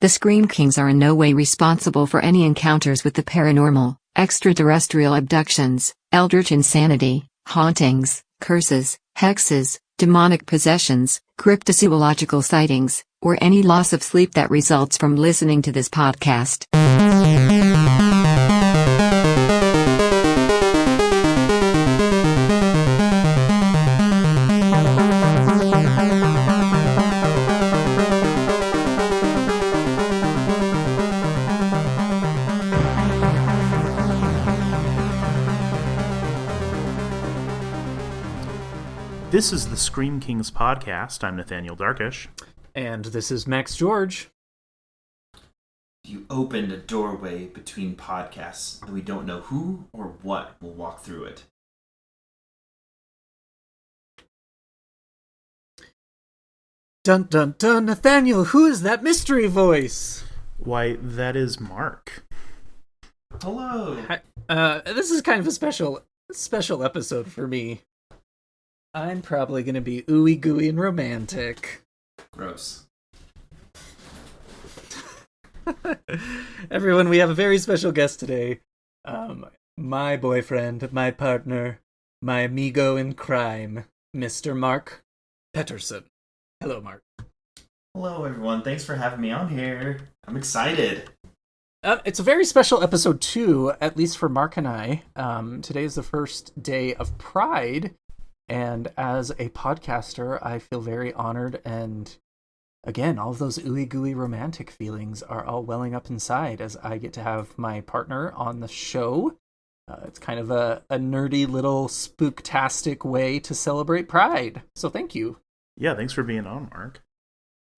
The Scream Kings are in no way responsible for any encounters with the paranormal, extraterrestrial abductions, eldritch insanity, hauntings, curses, hexes, demonic possessions, cryptozoological sightings, or any loss of sleep that results from listening to this podcast. This is the Scream Kings podcast. I'm Nathaniel Darkish. And this is Max George. You opened a doorway between podcasts, and we don't know who or what will walk through it. Dun dun dun, Nathaniel, who is that mystery voice? Why, that is Mark. Hello. This is kind of a special episode for me. I'm probably going to be ooey gooey and romantic. Gross. Everyone, we have a very special guest today. My boyfriend, my partner, my amigo in crime, Mr. Mark Pettersson. Hello, Mark. Hello, everyone. Thanks for having me on here. I'm excited. It's a very special episode, too, at least for Mark and I. Today is the first day of Pride. And as a podcaster, I feel very honored, and again, all of those ooey-gooey romantic feelings are all welling up inside as I get to have my partner on the show. It's kind of a nerdy little spooktastic way to celebrate Pride, so thank you. Yeah, thanks for being on, Mark.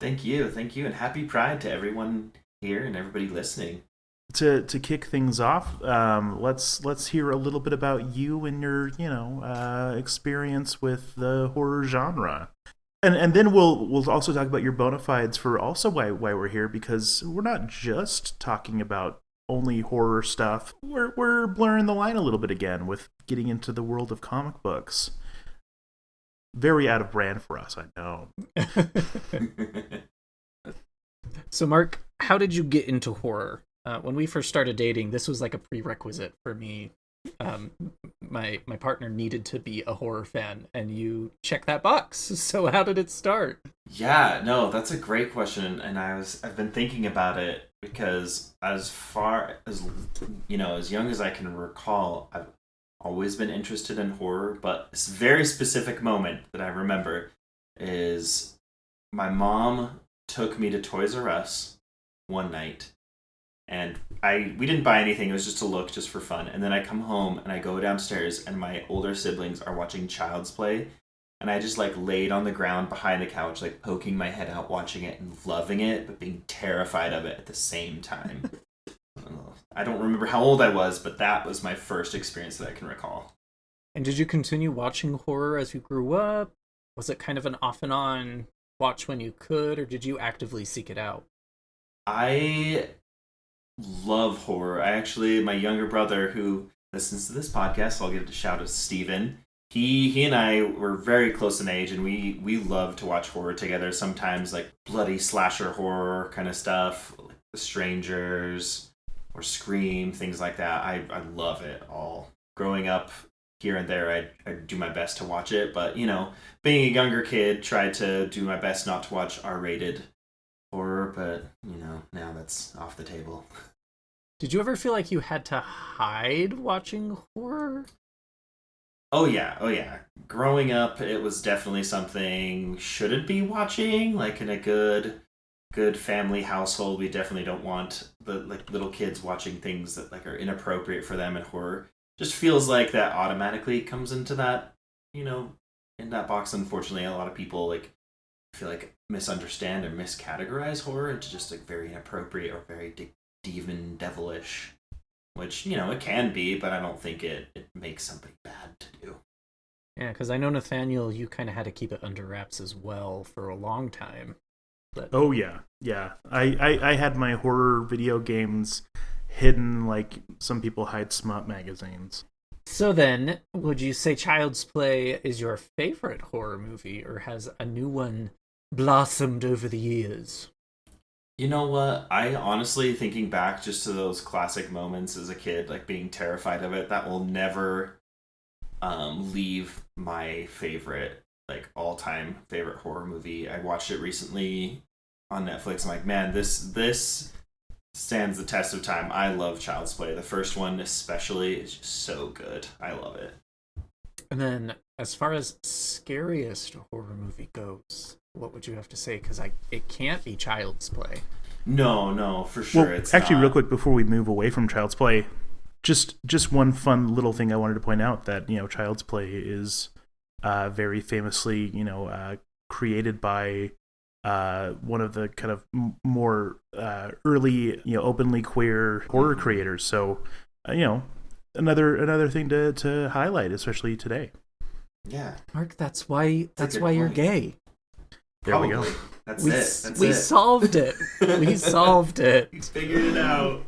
Thank you, and happy Pride to everyone here and everybody listening. To kick things off, let's hear a little bit about you and your experience with the horror genre, and then we'll also talk about your bona fides for also why we're here, because we're not just talking about only horror stuff. We're blurring the line a little bit again with getting into the world of comic books. Very out of brand for us, I know. So, Mark, how did you get into horror? When we first started dating, this was like a prerequisite for me. My partner needed to be a horror fan, and you check that box. So how did it start? Yeah, no, that's a great question, and I've been thinking about it because as far as as young as I can recall, I've always been interested in horror. But this very specific moment that I remember is my mom took me to Toys R Us one night. And we didn't buy anything, it was just a look, just for fun. And then I come home and I go downstairs and my older siblings are watching Child's Play. And I just laid on the ground behind the couch, poking my head out, watching it and loving it, but being terrified of it at the same time. I don't remember how old I was, but that was my first experience that I can recall. And did you continue watching horror as you grew up? Was it kind of an off and on watch when you could, or did you actively seek it out? I love horror. My younger brother who listens to this podcast, so I'll give it a shout out to Steven. He and I were very close in age, and we love to watch horror together. Sometimes bloody slasher horror kind of stuff, like The Strangers or Scream, things like that. I love it all. Growing up here and there, I'd do my best to watch it, but being a younger kid, tried to do my best not to watch R-rated horror, but now that's off the table. Did you ever feel like you had to hide watching horror? Oh yeah. Growing up, it was definitely something shouldn't be watching. In a good family household, we definitely don't want the little kids watching things that are inappropriate for them, and horror just feels like that automatically comes into that, in that box. Unfortunately, a lot of people I feel misunderstand or miscategorize horror into just very inappropriate or very demon devilish, which it can be, but I don't think it makes something bad to do. Yeah, because I know, Nathaniel, you kind of had to keep it under wraps as well for a long time. But... Oh yeah. I had my horror video games hidden like some people hide smut magazines. So then, would you say Child's Play is your favorite horror movie, or has a new one blossomed over the years? You know what? I honestly, thinking back just to those classic moments as a kid, like being terrified of it, that will never leave my favorite, like all time favorite horror movie. I watched it recently on Netflix. I'm like, man, this stands the test of time. I love Child's Play. The first one especially is just so good. I love it. And then, as far as scariest horror movie goes, what would you have to say? Because it can't be Child's Play. No, for sure. Well, It's actually, not. real quick before we move away from Child's Play, just one fun little thing I wanted to point out, that Child's Play is very famously created by one of the kind of more early openly queer horror creators. So another thing to highlight, especially today. Yeah, Mark, that's why you're point. gay. There we go. That's We it. s- That's we it. solved it. We solved it. You figured it out.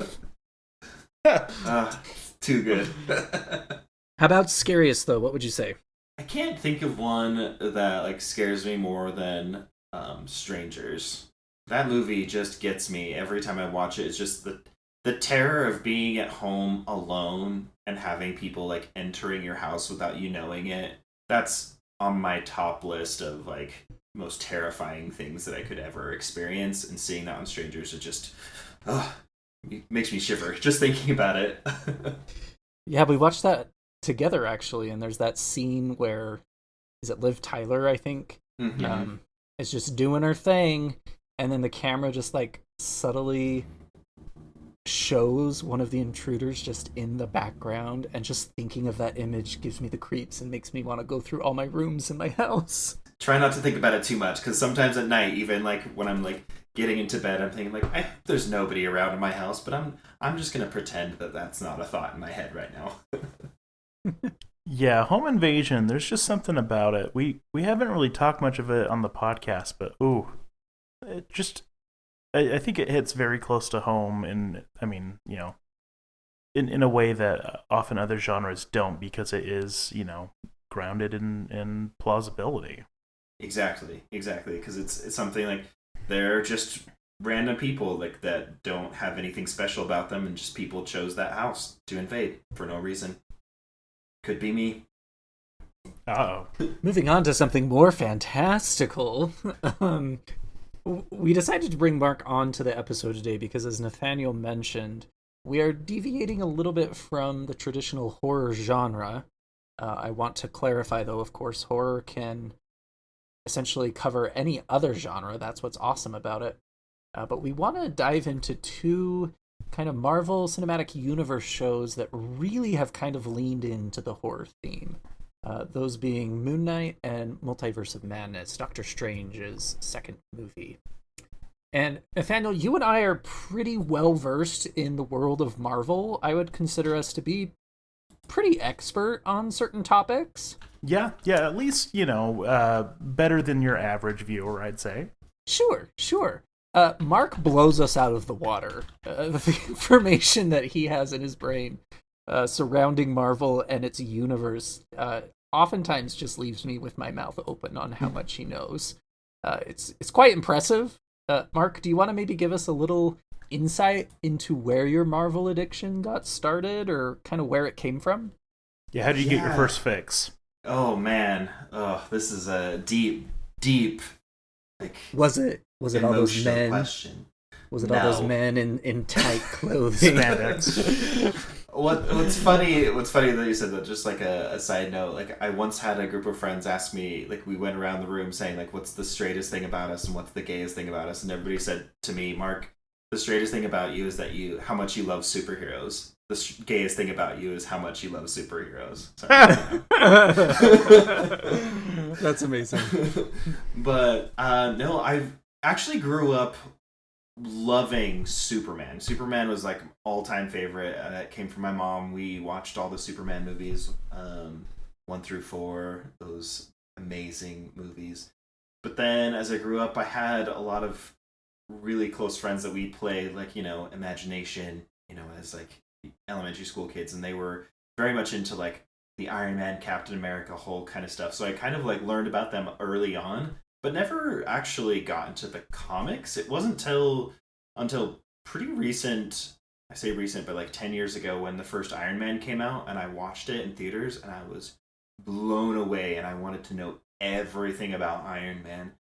Too good. How about scariest though? What would you say? I can't think of one that like scares me more than Strangers. That movie just gets me every time I watch it. It's just the terror of being at home alone and having people like entering your house without you knowing it. That's on my top list of like most terrifying things that I could ever experience. And seeing that on Strangers, it just it makes me shiver just thinking about it. Yeah, we watched that together actually, and there's that scene where is it Liv Tyler, I think, Mhm. is just doing her thing, and then the camera just like subtly shows one of the intruders just in the background, and just thinking of that image gives me the creeps and makes me want to go through all my rooms in my house. Try not to think about it too much, because sometimes at night, even like when I'm like getting into bed, I'm thinking like, I hope there's nobody around in my house, but I'm just gonna pretend that that's not a thought in my head right now. Yeah, home invasion. There's just something about it. We haven't really talked much of it on the podcast, but it just I think it hits very close to home, and I mean, in a way that often other genres don't, because it is grounded in plausibility. Exactly, because it's something like they're just random people like that don't have anything special about them, and just people chose that house to invade for no reason. Could be me. Uh-oh. Moving on to something more fantastical. We decided to bring Mark on to the episode today because, as Nathaniel mentioned, we are deviating a little bit from the traditional horror genre. I want to clarify, though, of course, horror can essentially cover any other genre. That's what's awesome about it. But we want to dive into two kind of Marvel Cinematic Universe shows that really have kind of leaned into the horror theme. Those being Moon Knight and Multiverse of Madness, Doctor Strange's second movie. And Nathaniel, you and I are pretty well versed in the world of Marvel. I would consider us to be pretty expert on certain topics. Yeah, at least, better than your average viewer, I'd say. Sure. Mark blows us out of the water. The information that he has in his brain surrounding Marvel and its universe oftentimes just leaves me with my mouth open on how much he knows. It's quite impressive. Mark, do you want to maybe give us a little insight into where your Marvel addiction got started, or kind of where it came from? Yeah, how did you get your first fix? Oh man, this is a deep, like Was it all those emotional men? question. Was it No. all those men in tight clothing? Spandex. What's funny that you said that. Just like a side note, like I once had a group of friends ask me, like we went around the room saying like, what's the straightest thing about us and what's the gayest thing about us, and everybody said to me, Mark, the straightest thing about you is how much you love superheroes. The gayest thing about you is how much you love superheroes. That's amazing. But no, I actually grew up loving Superman. Superman was like all-time favorite. It came from my mom. We watched all the Superman movies, 1 through 4, those amazing movies. But then as I grew up, I had a lot of really close friends that we played like, Imagination, as like elementary school kids, and they were very much into like the Iron Man, Captain America, Hulk kind of stuff. So I kind of like learned about them early on, but never actually got into the comics. It wasn't until until pretty recent. I say recent, but like 10 years ago when the first Iron Man came out, and I watched it in theaters, and I was blown away, and I wanted to know everything about Iron Man.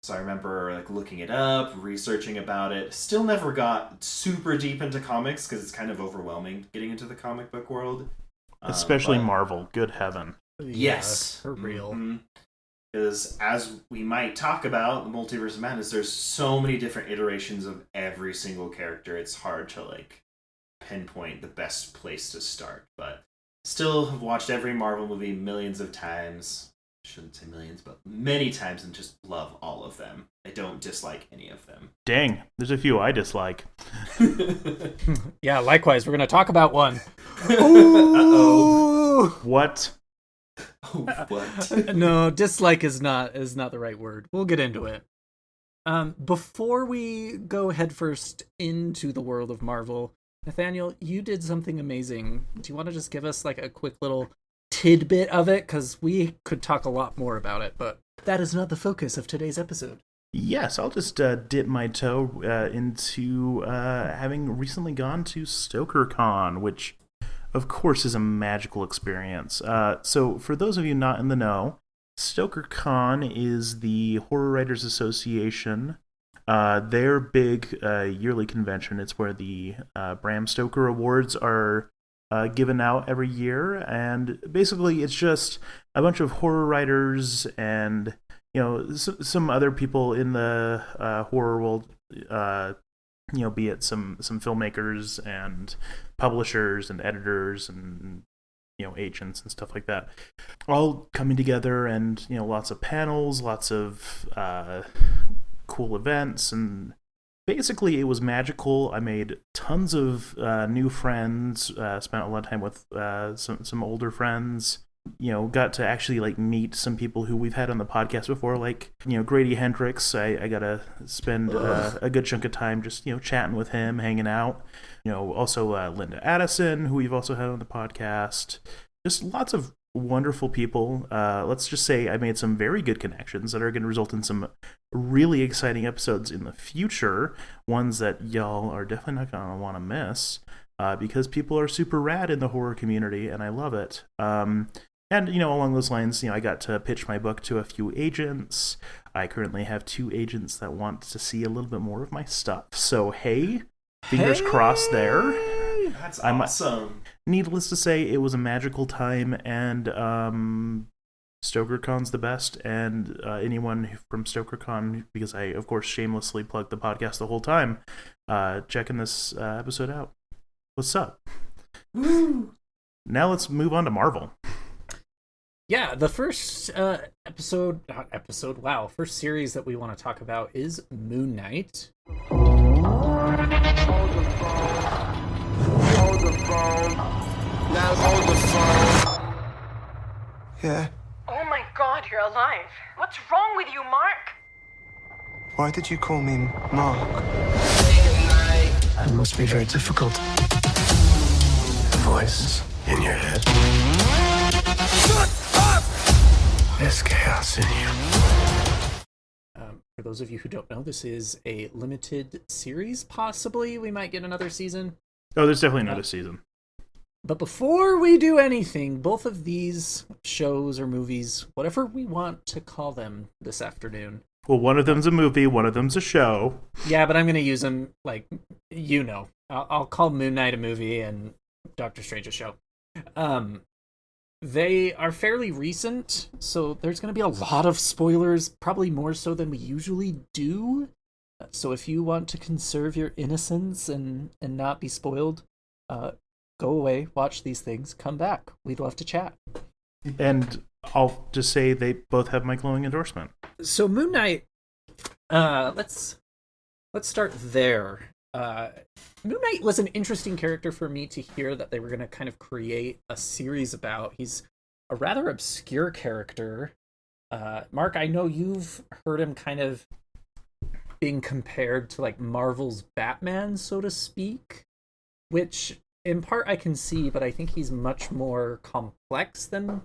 So I remember like looking it up, researching about it. Still never got super deep into comics because it's kind of overwhelming getting into the comic book world. Especially Marvel. Good heaven. Yes. For real. Because as we might talk about, the Multiverse of Madness, there's so many different iterations of every single character. It's hard to like pinpoint the best place to start. But still have watched every Marvel movie millions of times. Shouldn't say millions, but many times, and just love all of them. I don't dislike any of them. Dang, there's a few I dislike. Yeah, likewise. We're going to talk about one. Uh-oh. What? Oh, what? No, dislike is not the right word. We'll get into it. Before we go headfirst into the world of Marvel, Nathaniel, you did something amazing. Do you want to just give us like a quick little tidbit of it? Because we could talk a lot more about it, but that is not the focus of today's episode. Yes, I'll just dip my toe into having recently gone to StokerCon, which, of course, is a magical experience. So, for those of you not in the know, StokerCon is the Horror Writers Association. Their big yearly convention. It's where the Bram Stoker Awards are given out every year, and basically it's just a bunch of horror writers and some other people in the horror world, be it some filmmakers and publishers and editors and agents and stuff like that, all coming together, and lots of panels, lots of cool events, and basically, it was magical. I made tons of new friends, spent a lot of time with some older friends, got to actually like meet some people who we've had on the podcast before, like, Grady Hendrix. I got to spend a good chunk of time just, chatting with him, hanging out. Also Linda Addison, who we've also had on the podcast. Just lots of wonderful people. Let's just say I made some very good connections that are going to result in some really exciting episodes in the future, ones that y'all are definitely not going to want to miss, because people are super rad in the horror community, and I love it. And, along those lines, I got to pitch my book to a few agents. I currently have 2 agents that want to see a little bit more of my stuff. So, hey, fingers crossed there. That's awesome. Needless to say, it was a magical time, and StokerCon's the best, and anyone from StokerCon, because I, of course, shamelessly plugged the podcast the whole time, checking this episode out. What's up? Woo! Now let's move on to Marvel. Yeah, the first first series that we want to talk about is Moon Knight. Hold the phone. Now hold the phone. Yeah. Oh my God, you're alive. What's wrong with you, Mark? Why did you call me Mark? It must be very difficult. The voice in your head. Shut up! There's chaos in you. For those of you who don't know, this is a limited series, possibly. We might get another season. Oh, there's definitely another season. But before we do anything, both of these shows or movies, whatever we want to call them this afternoon. Well, one of them's a movie, one of them's a show. Yeah, but I'm going to use them like, I'll call Moon Knight a movie and Doctor Strange a show. They are fairly recent, so there's going to be a lot of spoilers, probably more so than we usually do. So if you want to conserve your innocence and not be spoiled, go away, watch these things, come back. We'd love to chat. And I'll just say they both have my glowing endorsement. So Moon Knight, let's start there. Moon Knight was an interesting character for me to hear that they were going to kind of create a series about. He's a rather obscure character. Mark, I know you've heard him kind of being compared to like Marvel's Batman, so to speak, which in part I can see, but I think he's much more complex than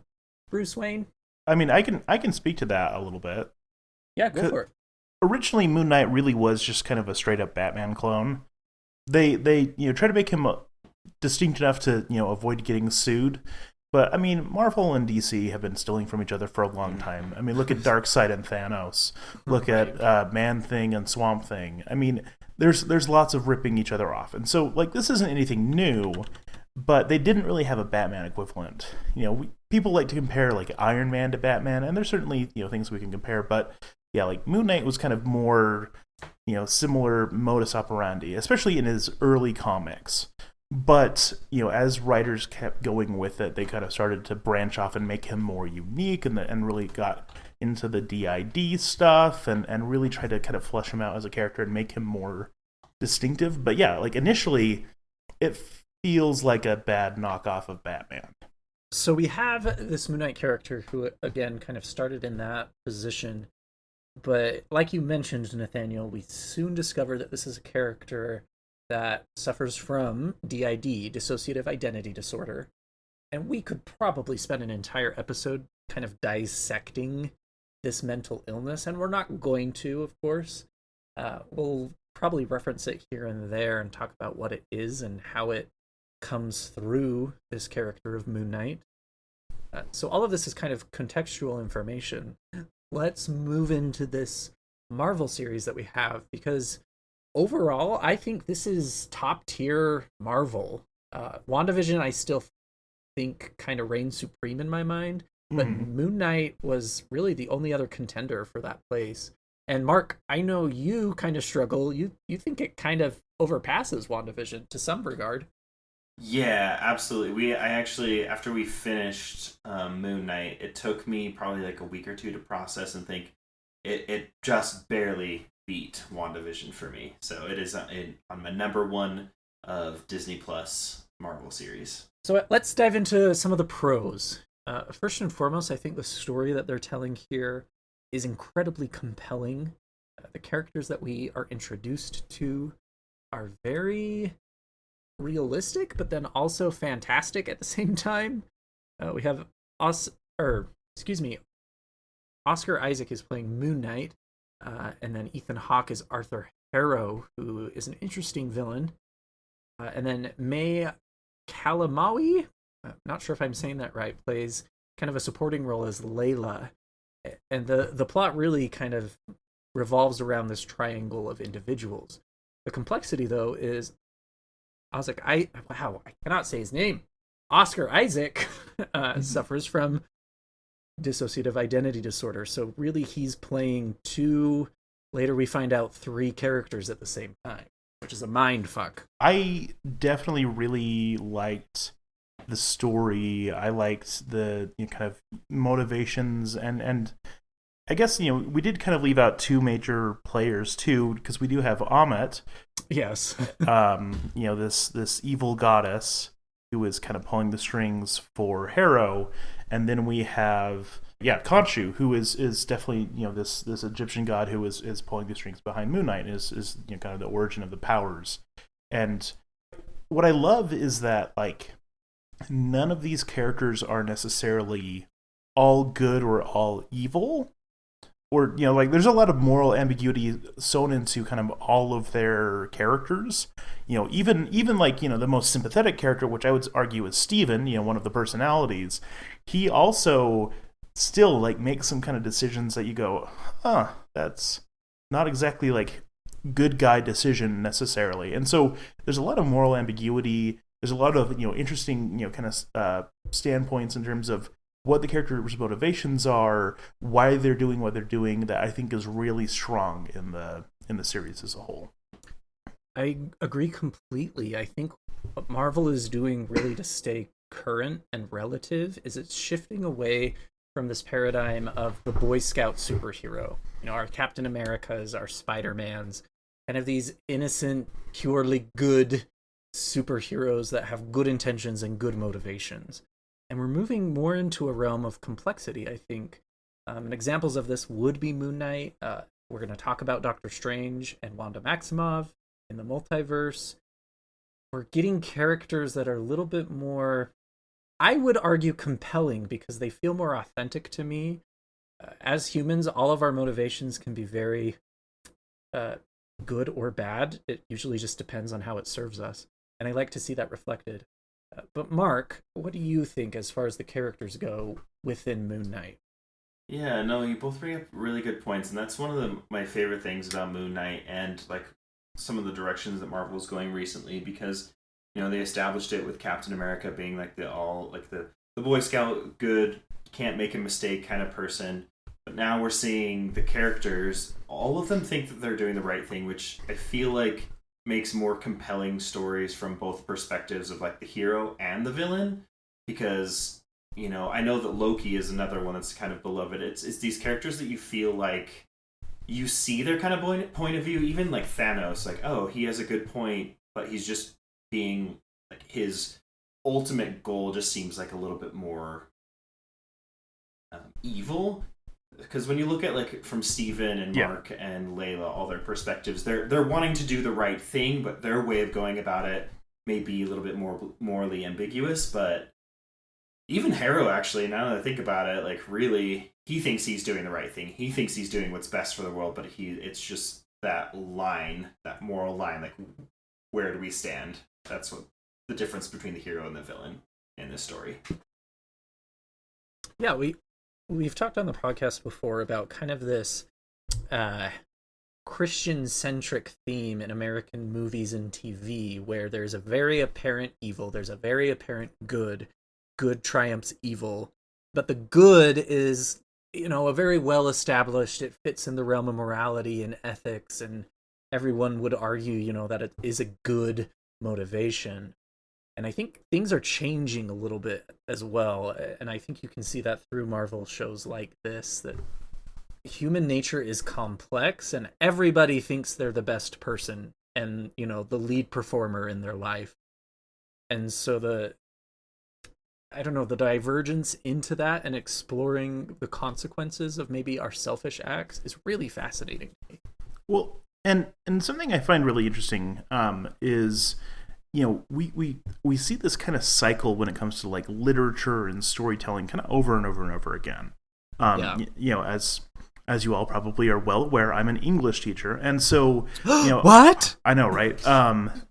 Bruce Wayne. I mean, I can speak to that a little bit. Yeah, go for it. originally Moon Knight really was just kind of a straight up Batman clone. They try to make him distinct enough to avoid getting sued. But I mean, Marvel and DC have been stealing from each other for a long time. I mean, look at Darkseid and Thanos. Look at Man-Thing and Swamp Thing. I mean, there's lots of ripping each other off, and so like this isn't anything new. But they didn't really have a Batman equivalent. People like to compare like Iron Man to Batman, and there's certainly things we can compare. But yeah, like Moon Knight was kind of more similar modus operandi, especially in his early comics. But as writers kept going with it, they kind of started to branch off and make him more unique, and really got into the DID stuff, and really tried to kind of flesh him out as a character and make him more distinctive. But yeah, like initially, it feels like a bad knockoff of Batman. So we have this Moon Knight character who, again, kind of started in that position. But like you mentioned, Nathaniel, we soon discover that this is a character that suffers from DID, dissociative identity disorder. And we could probably spend an entire episode kind of dissecting this mental illness. And we're not going to, of course. We'll probably reference it here and there and talk about what it is and how it comes through this character of Moon Knight. So all of this is kind of contextual information. Let's move into this Marvel series that we have, because overall, I think this is top tier Marvel. WandaVision, I still think kind of reigns supreme in my mind, but Moon Knight was really the only other contender for that place. And Mark, I know you kind of struggle. You think it kind of overpasses WandaVision to some regard. Yeah, absolutely. I actually, after we finished Moon Knight, it took me probably like a week or two to process and think it just barely beat WandaVision for me. So it is on my number one of Disney Plus Marvel series. So let's dive into some of the pros. First and foremost, I think the story that they're telling here is incredibly compelling. The characters that we are introduced to are very realistic, but then also fantastic at the same time. We have Oscar Isaac is playing Moon Knight, and then Ethan Hawke is Arthur Harrow, who is an interesting villain. And then May Kalamaui, not sure if I'm saying that right, plays kind of a supporting role as Layla. And the plot really kind of revolves around this triangle of individuals. The complexity, though, is I cannot say his name. Oscar Isaac suffers from dissociative identity disorder. So really he's playing two, later we find out 3 characters at the same time, which is a mind fuck. I definitely really liked the story. I liked the kind of motivations, and I guess we did kind of leave out 2 major players too, because we do have Ammit. Yes. This evil goddess who is kind of pulling the strings for Harrow, and then we have Khonshu, who is definitely this Egyptian god who is pulling the strings behind Moon Knight, and is kind of the origin of the powers. And what I love is that like none of these characters are necessarily all good or all evil. Or, like there's a lot of moral ambiguity sewn into kind of all of their characters. Even like, the most sympathetic character, which I would argue is Steven, one of the personalities, he also still like makes some kind of decisions that you go, that's not exactly like good guy decision necessarily. And so there's a lot of moral ambiguity. There's a lot of, interesting, kind of standpoints in terms of what the character's motivations are, why they're doing what they're doing, that I think is really strong in the series as a whole. I agree completely. I think what Marvel is doing really to stay current and relative is it's shifting away from this paradigm of the Boy Scout superhero. Our Captain Americas, our Spider-Mans, kind of these innocent, purely good superheroes that have good intentions and good motivations. And we're moving more into a realm of complexity, I think. And examples of this would be Moon Knight. We're going to talk about Doctor Strange and Wanda Maximoff in the multiverse. We're getting characters that are a little bit more, I would argue, compelling, because they feel more authentic to me. As humans, all of our motivations can be very uh, good or bad. It usually just depends on how it serves us. And I like to see that reflected. But Mark, what do you think as far as the characters go within Moon Knight? Yeah, no, you both bring up really good points, and that's one of my favorite things about Moon Knight and like some of the directions that Marvel's going recently, because they established it with Captain America being like the Boy Scout, good, can't make a mistake kind of person. But now we're seeing the characters, all of them think that they're doing the right thing, which I feel like makes more compelling stories from both perspectives of like the hero and the villain, because I know that Loki is another one that's kind of beloved. It's these characters that you feel like you see their kind of point of view, even like Thanos, like, oh, he has a good point, but he's just being like, his ultimate goal just seems like a little bit more evil. Because when you look at like from Steven and Mark and Layla, all their perspectives, they're wanting to do the right thing, but their way of going about it may be a little bit more morally ambiguous. But even Harrow, actually, now that I think about it, like really, he thinks he's doing the right thing. He thinks he's doing what's best for the world, but it's just that line, that moral line, like where do we stand? That's what the difference between the hero and the villain in this story. Yeah, we've talked on the podcast before about kind of this Christian-centric theme in American movies and TV, where there's a very apparent evil, there's a very apparent good triumphs evil, but the good is, a very well established, it fits in the realm of morality and ethics, and everyone would argue, that it is a good motivation. And I think things are changing a little bit as well, and I think you can see that through Marvel shows like this, that human nature is complex, and everybody thinks they're the best person and, the lead performer in their life. And so the divergence into that and exploring the consequences of maybe our selfish acts is really fascinating to me. Well, and something I find really interesting is, we see this kind of cycle when it comes to like literature and storytelling kind of over and over and over again. As you all probably are well aware, I'm an English teacher, and so what? I know, right?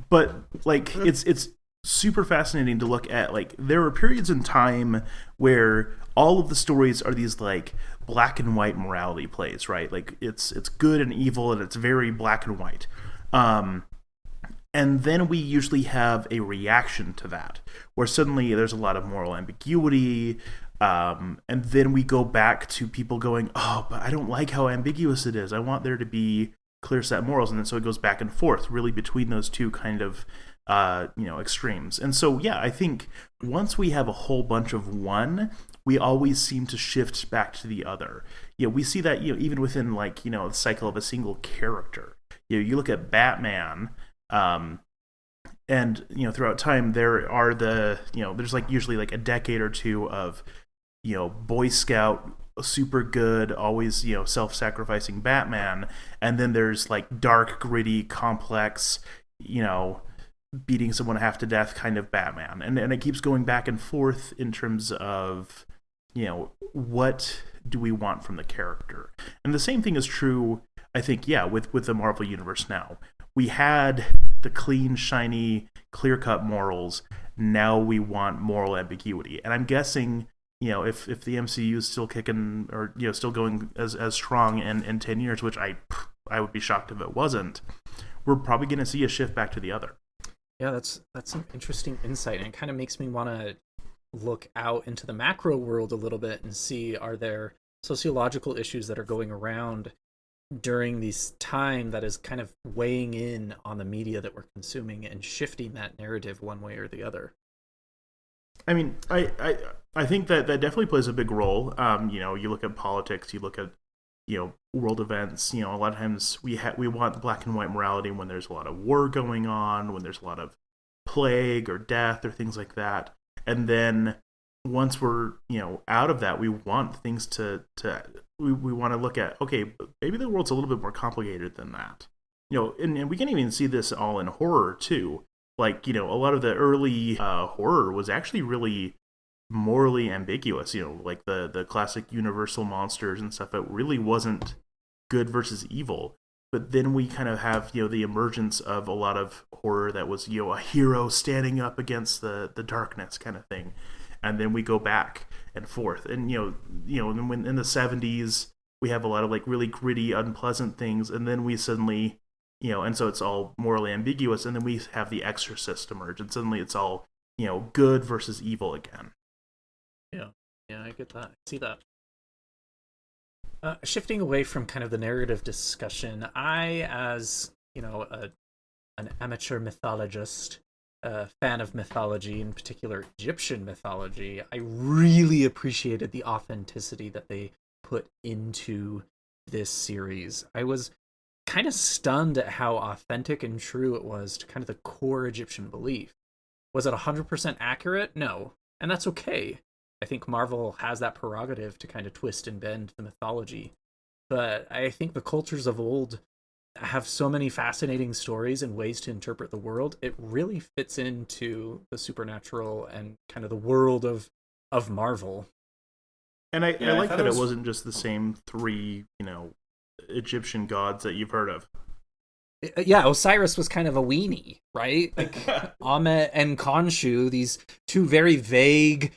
But like it's super fascinating to look at. Like there are periods in time where all of the stories are these like black and white morality plays, right? Like it's good and evil, and it's very black and white. And then we usually have a reaction to that, where suddenly there's a lot of moral ambiguity, and then we go back to people going, oh, but I don't like how ambiguous it is. I want there to be clear set morals. And then so it goes back and forth, really, between those two kind of extremes. And so, yeah, I think once we have a whole bunch of one, we always seem to shift back to the other. We see that, even within like, the cycle of a single character. You look at Batman, and throughout time there are there's like usually like a decade or two of Boy Scout, super good, always self-sacrificing Batman, and then there's like dark, gritty, complex, beating someone half to death kind of Batman, and it keeps going back and forth in terms of what do we want from the character. And the same thing is true, I think, with the Marvel universe now. We had the clean, shiny, clear-cut morals. Now we want moral ambiguity. And I'm guessing, if the MCU is still kicking or still going as strong in 10 years, which I would be shocked if it wasn't, we're probably going to see a shift back to the other. Yeah, that's some interesting insight, and it kind of makes me want to look out into the macro world a little bit and see, are there sociological issues that are going around during this time that is kind of weighing in on the media that we're consuming and shifting that narrative one way or the other. I mean, I think that definitely plays a big role. You look at politics, you look at world events. A lot of times we want black and white morality when there's a lot of war going on, when there's a lot of plague or death or things like that. And then once we're out of that, we want things we want to look at, okay, maybe the world's a little bit more complicated than that. And we can even see this all in horror too. Like, a lot of the early horror was actually really morally ambiguous. Like the classic Universal monsters and stuff. It really wasn't good versus evil. but then we kind of have, the emergence of a lot of horror that was, a hero standing up against the darkness kind of thing. And then we go back and forth. And, when in the 70s, we have a lot of like really gritty, unpleasant things. And then we suddenly, and so it's all morally ambiguous. And then we have The Exorcist emerge. And suddenly it's all, good versus evil again. Yeah, I get that. I see that. Shifting away from kind of the narrative discussion, I, as, an amateur mythologist, fan of mythology, in particular Egyptian mythology, I really appreciated the authenticity that they put into this series. I was kind of stunned at how authentic and true it was to kind of the core Egyptian belief. Was it 100% accurate? No. And that's okay. I think Marvel has that prerogative to kind of twist and bend the mythology. But I think the cultures of old have so many fascinating stories and ways to interpret the world. It really fits into the supernatural and kind of the world of Marvel. And I like that it wasn't just the same three, Egyptian gods that you've heard of. Yeah, Osiris was kind of a weenie, right? Like Amet and Khonshu, these two very vague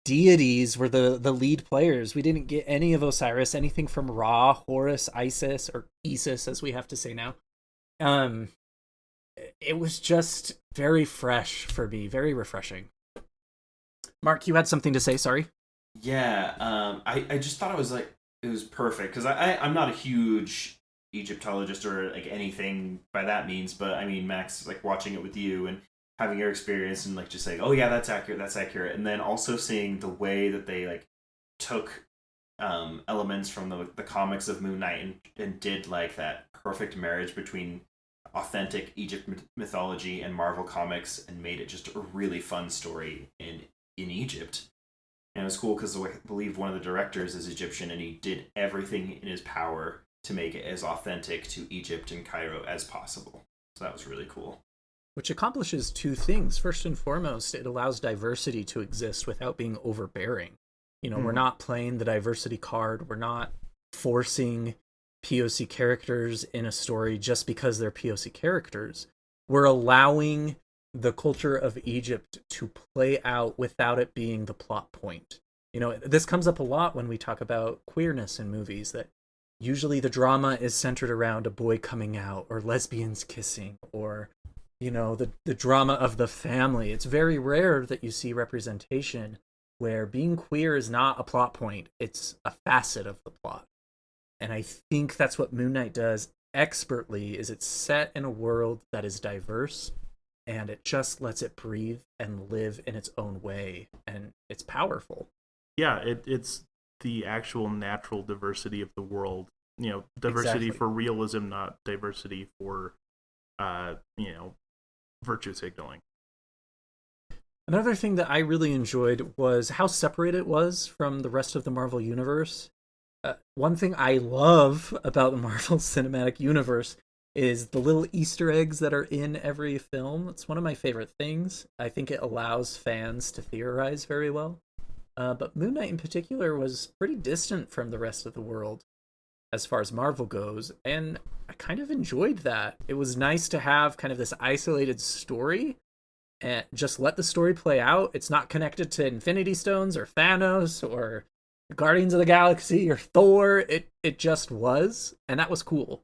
deities were the lead players. We didn't get any of Osiris, anything from Ra, Horus, Isis, or Isis, as we have to say now. It was just very fresh for me, very refreshing. Mark, you had something to say, sorry? Yeah, I just thought it was perfect, because I'm not a huge Egyptologist or like anything by that means, but I mean, Max, like watching it with you and having your experience and like just saying, oh yeah, that's accurate, and then also seeing the way that they like took elements from the comics of Moon Knight and did like that perfect marriage between authentic Egypt mythology and Marvel comics and made it just a really fun story in Egypt. And it was cool because I believe one of the directors is Egyptian, and he did everything in his power to make it as authentic to Egypt and Cairo as possible. So that was really cool. Which accomplishes two things. First and foremost, it allows diversity to exist without being overbearing. We're not playing the diversity card. We're not forcing POC characters in a story just because they're POC characters. We're allowing the culture of Egypt to play out without it being the plot point. This comes up a lot when we talk about queerness in movies, that usually the drama is centered around a boy coming out or lesbians kissing or, the drama of the family. It's very rare that you see representation where being queer is not a plot point. It's a facet of the plot. And I think that's what Moon Knight does expertly, is it's set in a world that is diverse and it just lets it breathe and live in its own way. And it's powerful. Yeah, it's the actual natural diversity of the world. Diversity Exactly. for realism, not diversity for, virtue signaling. Another thing that I really enjoyed was how separate it was from the rest of the Marvel Universe. One thing I love about the Marvel Cinematic Universe is the little Easter eggs that are in every film. It's one of my favorite things. I think it allows fans to theorize very well. But Moon Knight in particular was pretty distant from the rest of the world as far as Marvel goes, and I kind of enjoyed that. It was nice to have kind of this isolated story and just let the story play out. It's not connected to Infinity Stones or Thanos or Guardians of the Galaxy or Thor. It just was, and that was cool.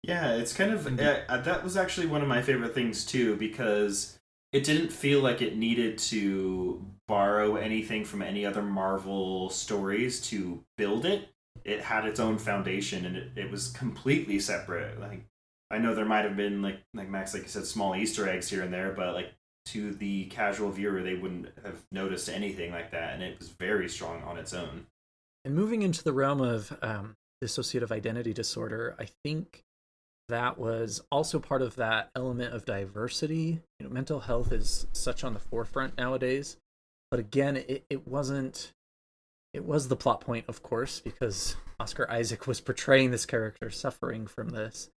Yeah, it's kind of that was actually one of my favorite things too, because it didn't feel like it needed to borrow anything from any other Marvel stories to build it. It had its own foundation, and it was completely separate. Like, I know there might have been like Max, like you said, small Easter eggs here and there, but like to the casual viewer, they wouldn't have noticed anything like that, and it was very strong on its own. And moving into the realm of dissociative identity disorder, I think that was also part of that element of diversity. Mental health is such on the forefront nowadays, but again, it wasn't. It was the plot point, of course, because Oscar Isaac was portraying this character suffering from this,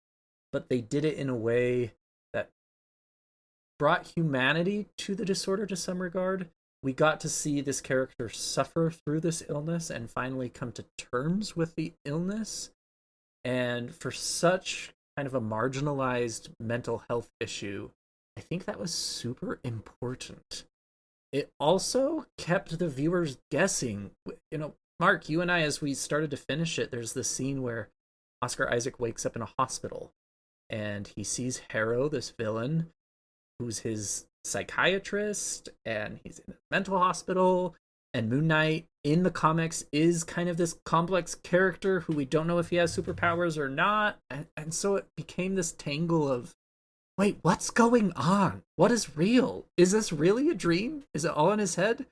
but they did it in a way that brought humanity to the disorder to some regard. We got to see this character suffer through this illness and finally come to terms with the illness. And for such kind of a marginalized mental health issue, I think that was super important. It also kept the viewers guessing. Mark, you and I, as we started to finish it, there's this scene where Oscar Isaac wakes up in a hospital and he sees Harrow, this villain, who's his psychiatrist, and he's in a mental hospital. And Moon Knight in the comics is kind of this complex character who we don't know if he has superpowers or not. And so it became this tangle of, wait, what's going on? What is real? Is this really a dream? Is it all in his head?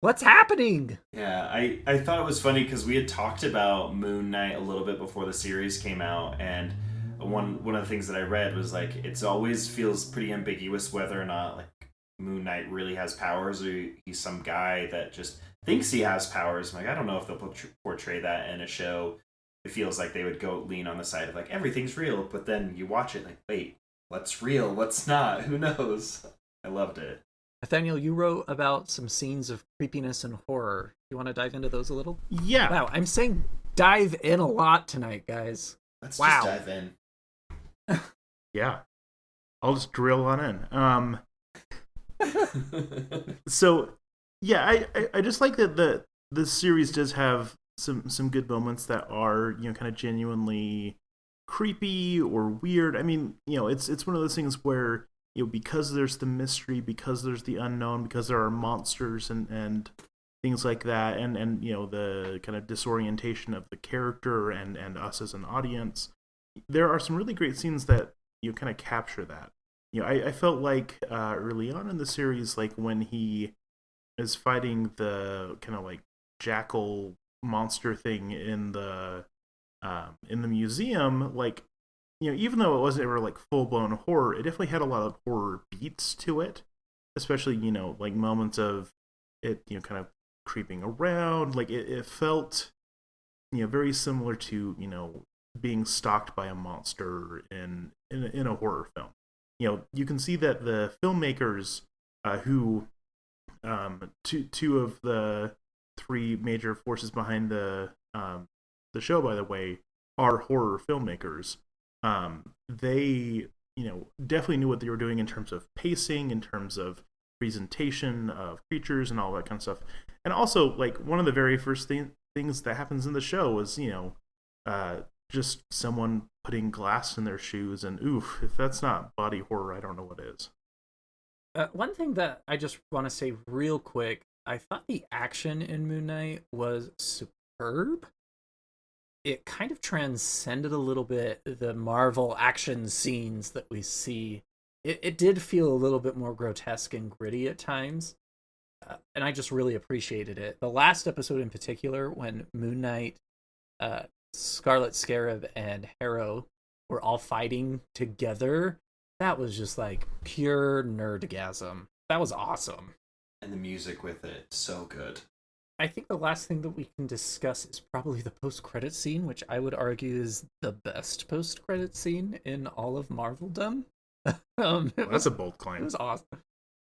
What's happening? Yeah, I thought it was funny because we had talked about Moon Knight a little bit before the series came out, and one of the things that I read was like it's always feels pretty ambiguous whether or not like Moon Knight really has powers or he's some guy that just thinks he has powers. Like I don't know if they'll portray that in a show. It feels like they would go lean on the side of like everything's real, but then you watch it like wait, what's real? What's not? Who knows? I loved it. Nathaniel, you wrote about some scenes of creepiness and horror. You want to dive into those a little? Yeah. Wow, I'm saying dive in a lot tonight, guys. Let's wow. just dive in. Yeah. I'll just drill on in. So, yeah, I just like that the series does have some good moments that are, kind of genuinely creepy or weird. I mean, it's one of those things where, because there's the mystery, because there's the unknown, because there are monsters and things like that, and the kind of disorientation of the character and us as an audience, there are some really great scenes that kind of capture that. I felt like early on in the series, like when he is fighting the kind of like jackal monster thing in the museum, like even though it wasn't ever like full blown horror, it definitely had a lot of horror beats to it, especially like moments of it kind of creeping around. Like it felt very similar to being stalked by a monster in a horror film. You can see that the filmmakers who two of the three major forces behind the show, by the way, are horror filmmakers. They definitely knew what they were doing in terms of pacing, in terms of presentation of creatures and all that kind of stuff. And also, like, one of the very first things that happens in the show was just someone putting glass in their shoes, and oof, if that's not body horror, I don't know what is. One thing that I just want to say real quick, I thought the action in Moon Knight was superb. It kind of transcended a little bit the Marvel action scenes that we see. It did feel a little bit more grotesque and gritty at times, and I just really appreciated it. The last episode in particular, when Moon Knight, Scarlet Scarab, and Harrow were all fighting together, that was just like pure nerdgasm. That was awesome. And the music with it, so good. I think the last thing that we can discuss is probably the post-credit scene, which I would argue is the best post-credit scene in all of Marveldom. That's a bold claim. It was awesome.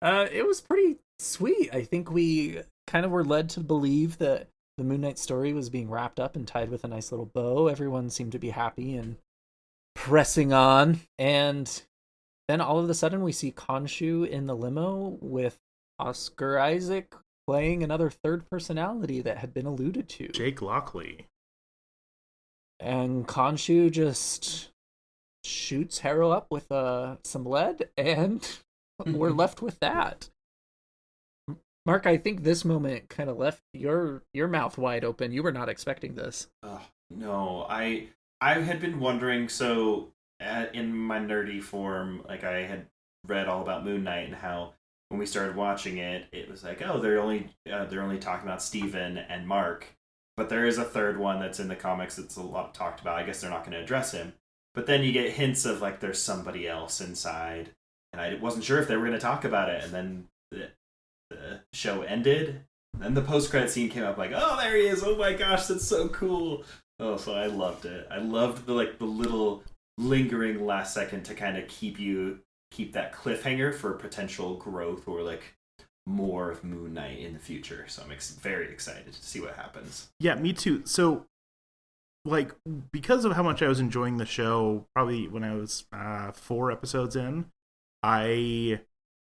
It was pretty sweet. I think we kind of were led to believe that the Moon Knight story was being wrapped up and tied with a nice little bow. Everyone seemed to be happy and pressing on. And then all of a sudden we see Khonshu in the limo with Oscar Isaac playing another third personality that had been alluded to. Jake Lockley. And Khonshu just shoots Harrow up with some lead, and we're left with that. Mark, I think this moment kind of left your mouth wide open. You were not expecting this. No, I had been wondering, so in my nerdy form, like I had read all about Moon Knight and how when we started watching it, it was like, oh, they're only talking about Steven and Mark, but there is a third one that's in the comics that's a lot talked about. I guess they're not going to address him, but then you get hints of like there's somebody else inside, and I wasn't sure if they were going to talk about it. And then the show ended, and then the post-credit scene came up, like, oh, there he is! Oh my gosh, that's so cool! Oh, so I loved it. I loved the little lingering last second to kind of keep that cliffhanger for potential growth or like more of Moon Knight in the future. So I'm very excited to see what happens. Yeah, me too. So like, because of how much I was enjoying the show, probably when I was 4 episodes in, I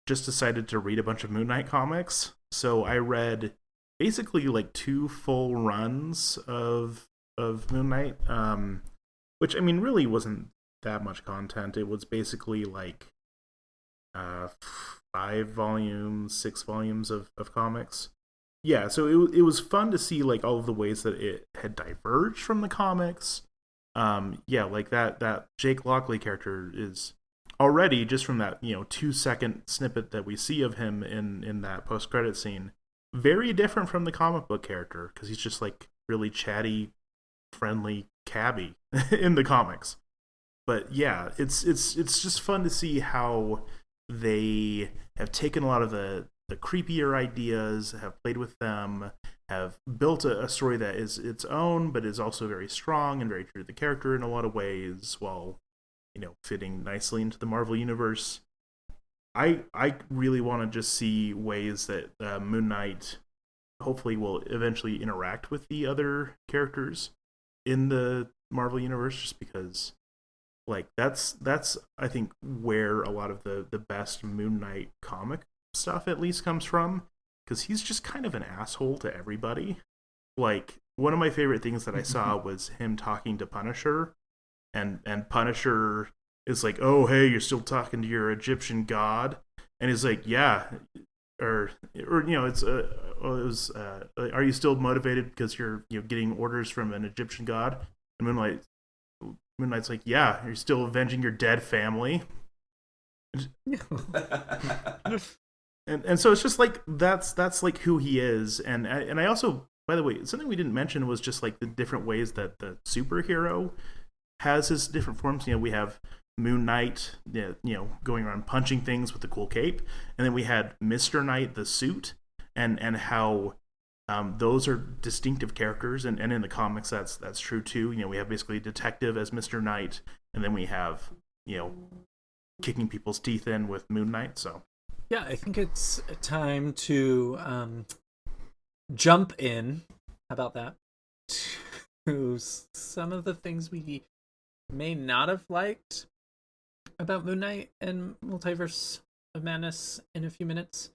just decided to read a bunch of Moon Knight comics. So I read basically like 2 full runs of Moon Knight, which, I mean, really wasn't that much content. It was basically like 5 volumes, 6 volumes of comics. Yeah, so it was fun to see like all of the ways that it had diverged from the comics. Yeah, like that Jake Lockley character is already, just from that 2-second snippet that we see of him in that post credit scene, very different from the comic book character, because he's just like really chatty, friendly cabbie in the comics. But yeah, it's just fun to see how they have taken a lot of the creepier ideas, have played with them, have built a story that is its own, but is also very strong and very true to the character in a lot of ways, while fitting nicely into the Marvel universe. I really want to just see ways that Moon Knight hopefully will eventually interact with the other characters in the Marvel universe, just because like that's I think where a lot of the best Moon Knight comic stuff at least comes from, because he's just kind of an asshole to everybody. Like, one of my favorite things that I saw was him talking to Punisher, and Punisher is like, "Oh, hey, you're still talking to your Egyptian god," and he's like, "Yeah," or it's "Are you still motivated because you're getting orders from an Egyptian god?" And Moon Knight's like, "Yeah, you're still avenging your dead family." And so it's just like that's like who he is. And I also, by the way, something we didn't mention was just like the different ways that the superhero has his different forms. We have Moon Knight, going around punching things with the cool cape, and then we had Mr. Knight, the suit, and how those are distinctive characters, and in the comics that's true too. We have basically a detective as Mr. Knight, and then we have kicking people's teeth in with Moon Knight. So yeah, I think it's time to jump in. How about that? To some of the things we may not have liked about Moon Knight and Multiverse of Madness in a few minutes.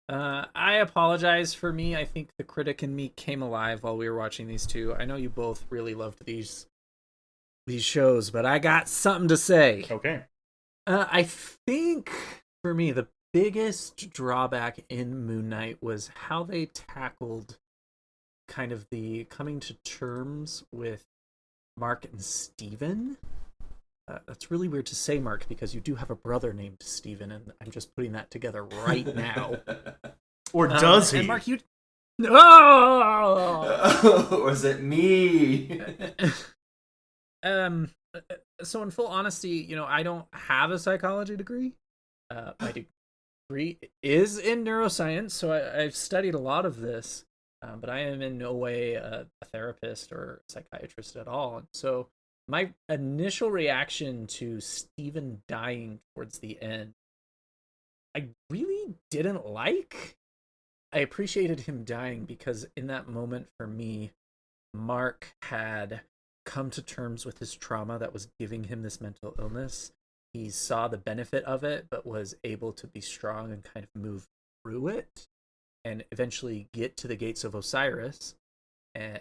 I apologize for me. I think the critic in me came alive while we were watching these two. I know you both really loved these shows, but I got something to say. Okay. I think for me the biggest drawback in Moon Knight was how they tackled kind of the coming to terms with Mark and Steven. That's really weird to say, Mark, because you do have a brother named Steven, and I'm just putting that together right now. Or does he? And Mark, you... Oh! Was it me? So in full honesty, I don't have a psychology degree. My degree is in neuroscience, so I've studied a lot of this, but I am in no way a therapist or psychiatrist at all. And so my initial reaction to Steven dying towards the end, I really didn't like. I appreciated him dying because in that moment for me, Mark had come to terms with his trauma that was giving him this mental illness. He saw the benefit of it, but was able to be strong and kind of move through it and eventually get to the gates of Osiris and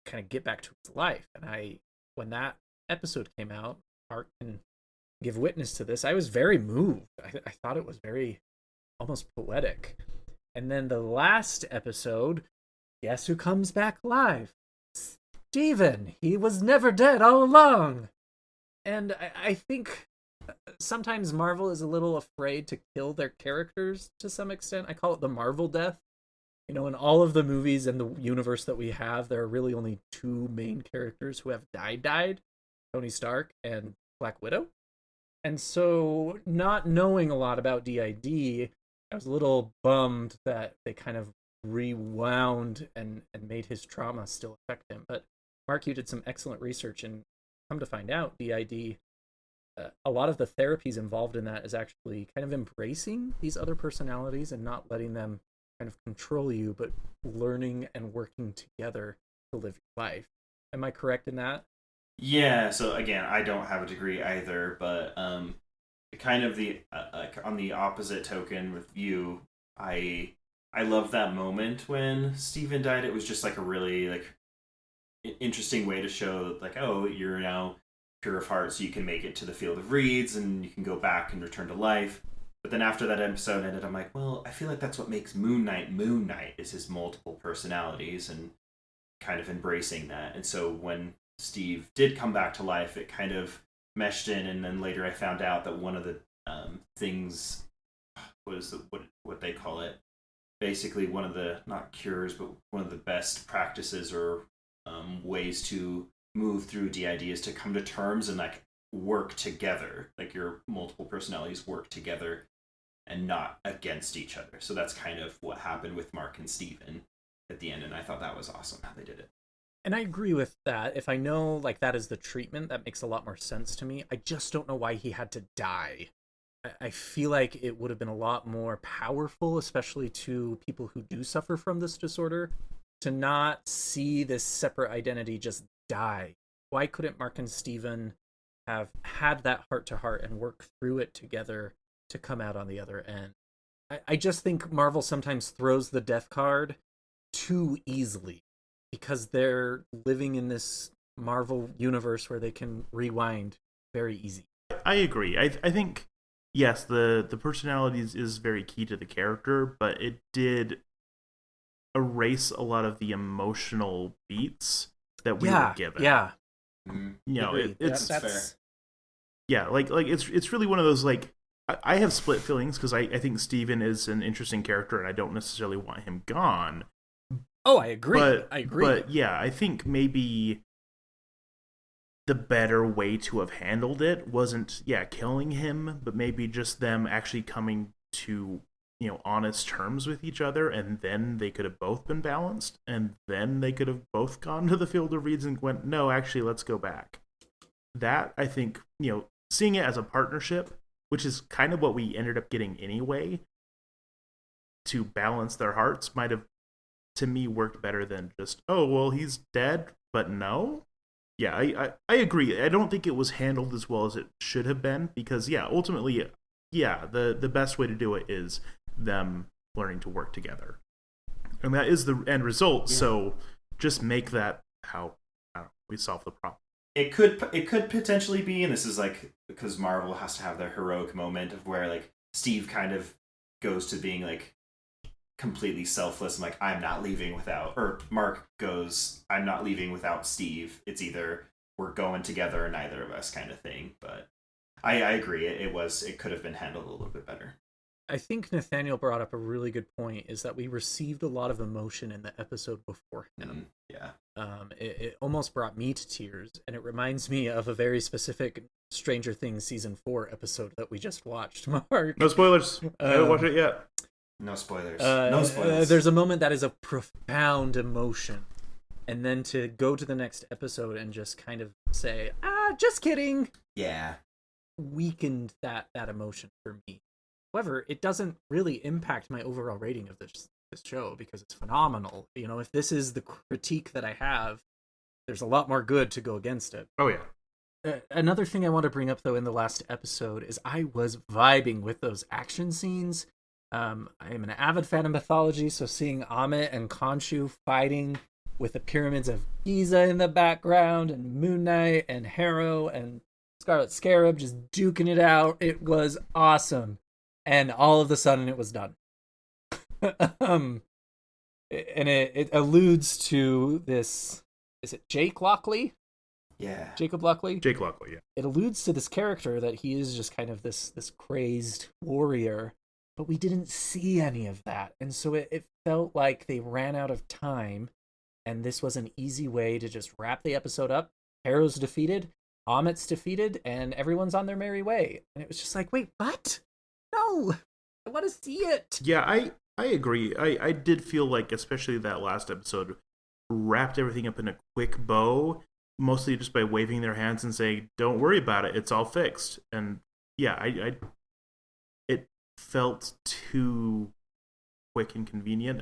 kind of get back to his life. And when that episode came out, Mark can give witness to this, I was very moved. I thought it was very almost poetic. And then the last episode, guess who comes back alive? Steven. He was never dead all along. And I think sometimes Marvel is a little afraid to kill their characters to some extent. I call it the Marvel death. In all of the movies and the universe that we have, there are really only 2 main characters who have died. Tony Stark and Black Widow. And so, not knowing a lot about DID, I was a little bummed that they kind of rewound and made his trauma still affect him. But Mark, you did some excellent research, and come to find out, DID, a lot of the therapies involved in that is actually kind of embracing these other personalities and not letting them kind of control you, but learning and working together to live your life. Am I correct in that? Yeah, so again, I don't have a degree either, but kind of the on the opposite token with you, I love that moment when Steven died. It was just like a really like interesting way to show that, like, oh, you're now pure of heart, so you can make it to the field of reeds and you can go back and return to life. But then after that episode ended, I'm like, well, I feel like that's what makes Moon Knight is his multiple personalities and kind of embracing that. And so when Steve did come back to life, it kind of meshed in. And then later I found out that one of the things was what they call it, basically one of the, not cures, but one of the best practices or ways to move through DID is to come to terms and like work together, like your multiple personalities work together and not against each other. So that's kind of what happened with Mark and Steven at the end, and I thought that was awesome how they did it. And I agree with that. If I know like that is the treatment, that makes a lot more sense to me. I just don't know why he had to die. I feel like it would have been a lot more powerful, especially to people who do suffer from this disorder, to not see this separate identity just die. Why couldn't Mark and Steven have had that heart-to-heart and work through it together to come out on the other end? I just think Marvel sometimes throws the death card too easily because they're living in this Marvel universe where they can rewind very easy. I agree. I think, yes, the personalities is very key to the character, but it did erase a lot of the emotional beats that we were given. Yeah. You know, that's fair. Yeah, like it's really one of those, like, I have split feelings because I think Steven is an interesting character and I don't necessarily want him gone. Oh, I agree. But yeah, I think maybe the better way to have handled it wasn't, killing him, but maybe just them actually coming to, honest terms with each other, and then they could have both been balanced, and then they could have both gone to the field of reeds and went, no, actually, let's go back. That, I think, seeing it as a partnership, which is kind of what we ended up getting anyway, to balance their hearts might have, to me, worked better than just, oh, well, he's dead, but no. Yeah, I agree. I don't think it was handled as well as it should have been because, ultimately, the best way to do it is them learning to work together. And that is the end result, so just make that how we solve the problem. It could potentially be, and this is like, because Marvel has to have their heroic moment of where, like, Steve kind of goes to being, like, completely selfless and like, I'm not leaving without, or Mark goes, I'm not leaving without Steve. It's either we're going together or neither of us kind of thing. But I agree. It could have been handled a little bit better. I think Nathaniel brought up a really good point, is that we received a lot of emotion in the episode before him. It almost brought me to tears, and it reminds me of a very specific Stranger Things season 4 episode that we just watched, Mark. No spoilers. I haven't watched it yet. No spoilers. No spoilers. There's a moment that is of profound emotion, and then to go to the next episode and just kind of say, just kidding. Yeah. Weakened that emotion for me. However, it doesn't really impact my overall rating of this show because it's phenomenal. If this is the critique that I have, there's a lot more good to go against it. Oh, yeah. Another thing I want to bring up, though, in the last episode is I was vibing with those action scenes. I am an avid fan of mythology, so seeing Amit and Khonshu fighting with the pyramids of Giza in the background, and Moon Knight and Harrow and Scarlet Scarab just duking it out, it was awesome. And all of a sudden, it was done. And it alludes to this. Is it Jake Lockley? Yeah. Jacob Lockley? Jake Lockley, yeah. It alludes to this character that he is just kind of this crazed warrior, but we didn't see any of that. And so it felt like they ran out of time, and this was an easy way to just wrap the episode up. Harrow's defeated, Amit's defeated, and everyone's on their merry way. And it was just like, wait, what? No! I want to see it! Yeah, I agree. I did feel like, especially that last episode, wrapped everything up in a quick bow, mostly just by waving their hands and saying, don't worry about it, it's all fixed. And yeah, it felt too quick and convenient.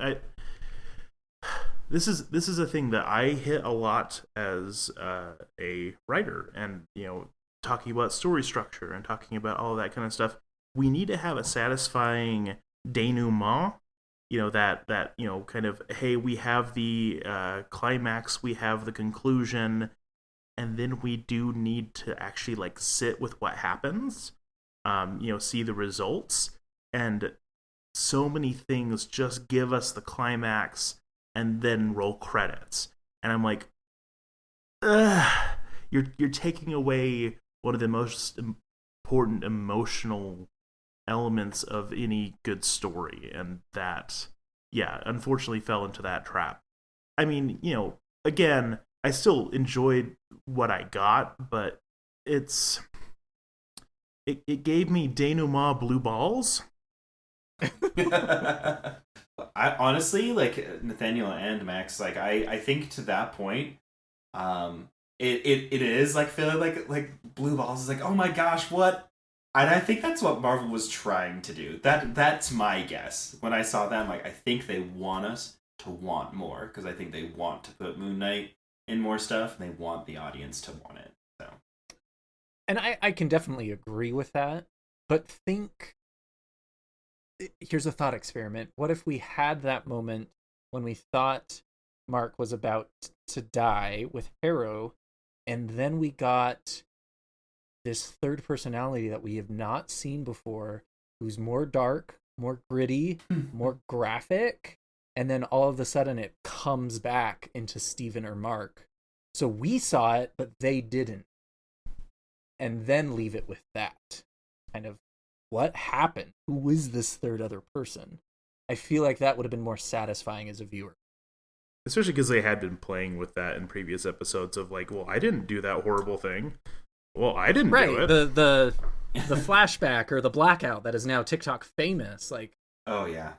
this is a thing that I hit a lot as a writer, and talking about story structure and talking about all of that kind of stuff. We need to have a satisfying denouement. That kind of, hey, we have the climax, we have the conclusion, and then we do need to actually like sit with what happens. See the results, and so many things just give us the climax and then roll credits, and I'm like, ugh, you're taking away one of the most important emotional elements of any good story, and that, yeah, unfortunately fell into that trap. I mean, again, I still enjoyed what I got, but it gave me denouement blue balls. I honestly, like Nathaniel and Max, like I think to that point, it is like feeling like blue balls is like, oh my gosh, what? And I think that's what Marvel was trying to do. That's my guess. When I saw that, I'm like, I think they want us to want more, because I think they want to put Moon Knight in more stuff, and they want the audience to want it. So, and I can definitely agree with that. But here's a thought experiment. What if we had that moment when we thought Mark was about to die with Harrow, and then we got this third personality that we have not seen before, who's more dark, more gritty, more graphic, and then all of a sudden it comes back into Steven or Mark. So we saw it, but they didn't. And then leave it with that. Kind of, what happened? Who is this third other person? I feel like that would have been more satisfying as a viewer. Especially because they had been playing with that in previous episodes of like, well, I didn't do that horrible thing. Well, I didn't do it. The flashback or the blackout that is now TikTok famous. Like, oh yeah.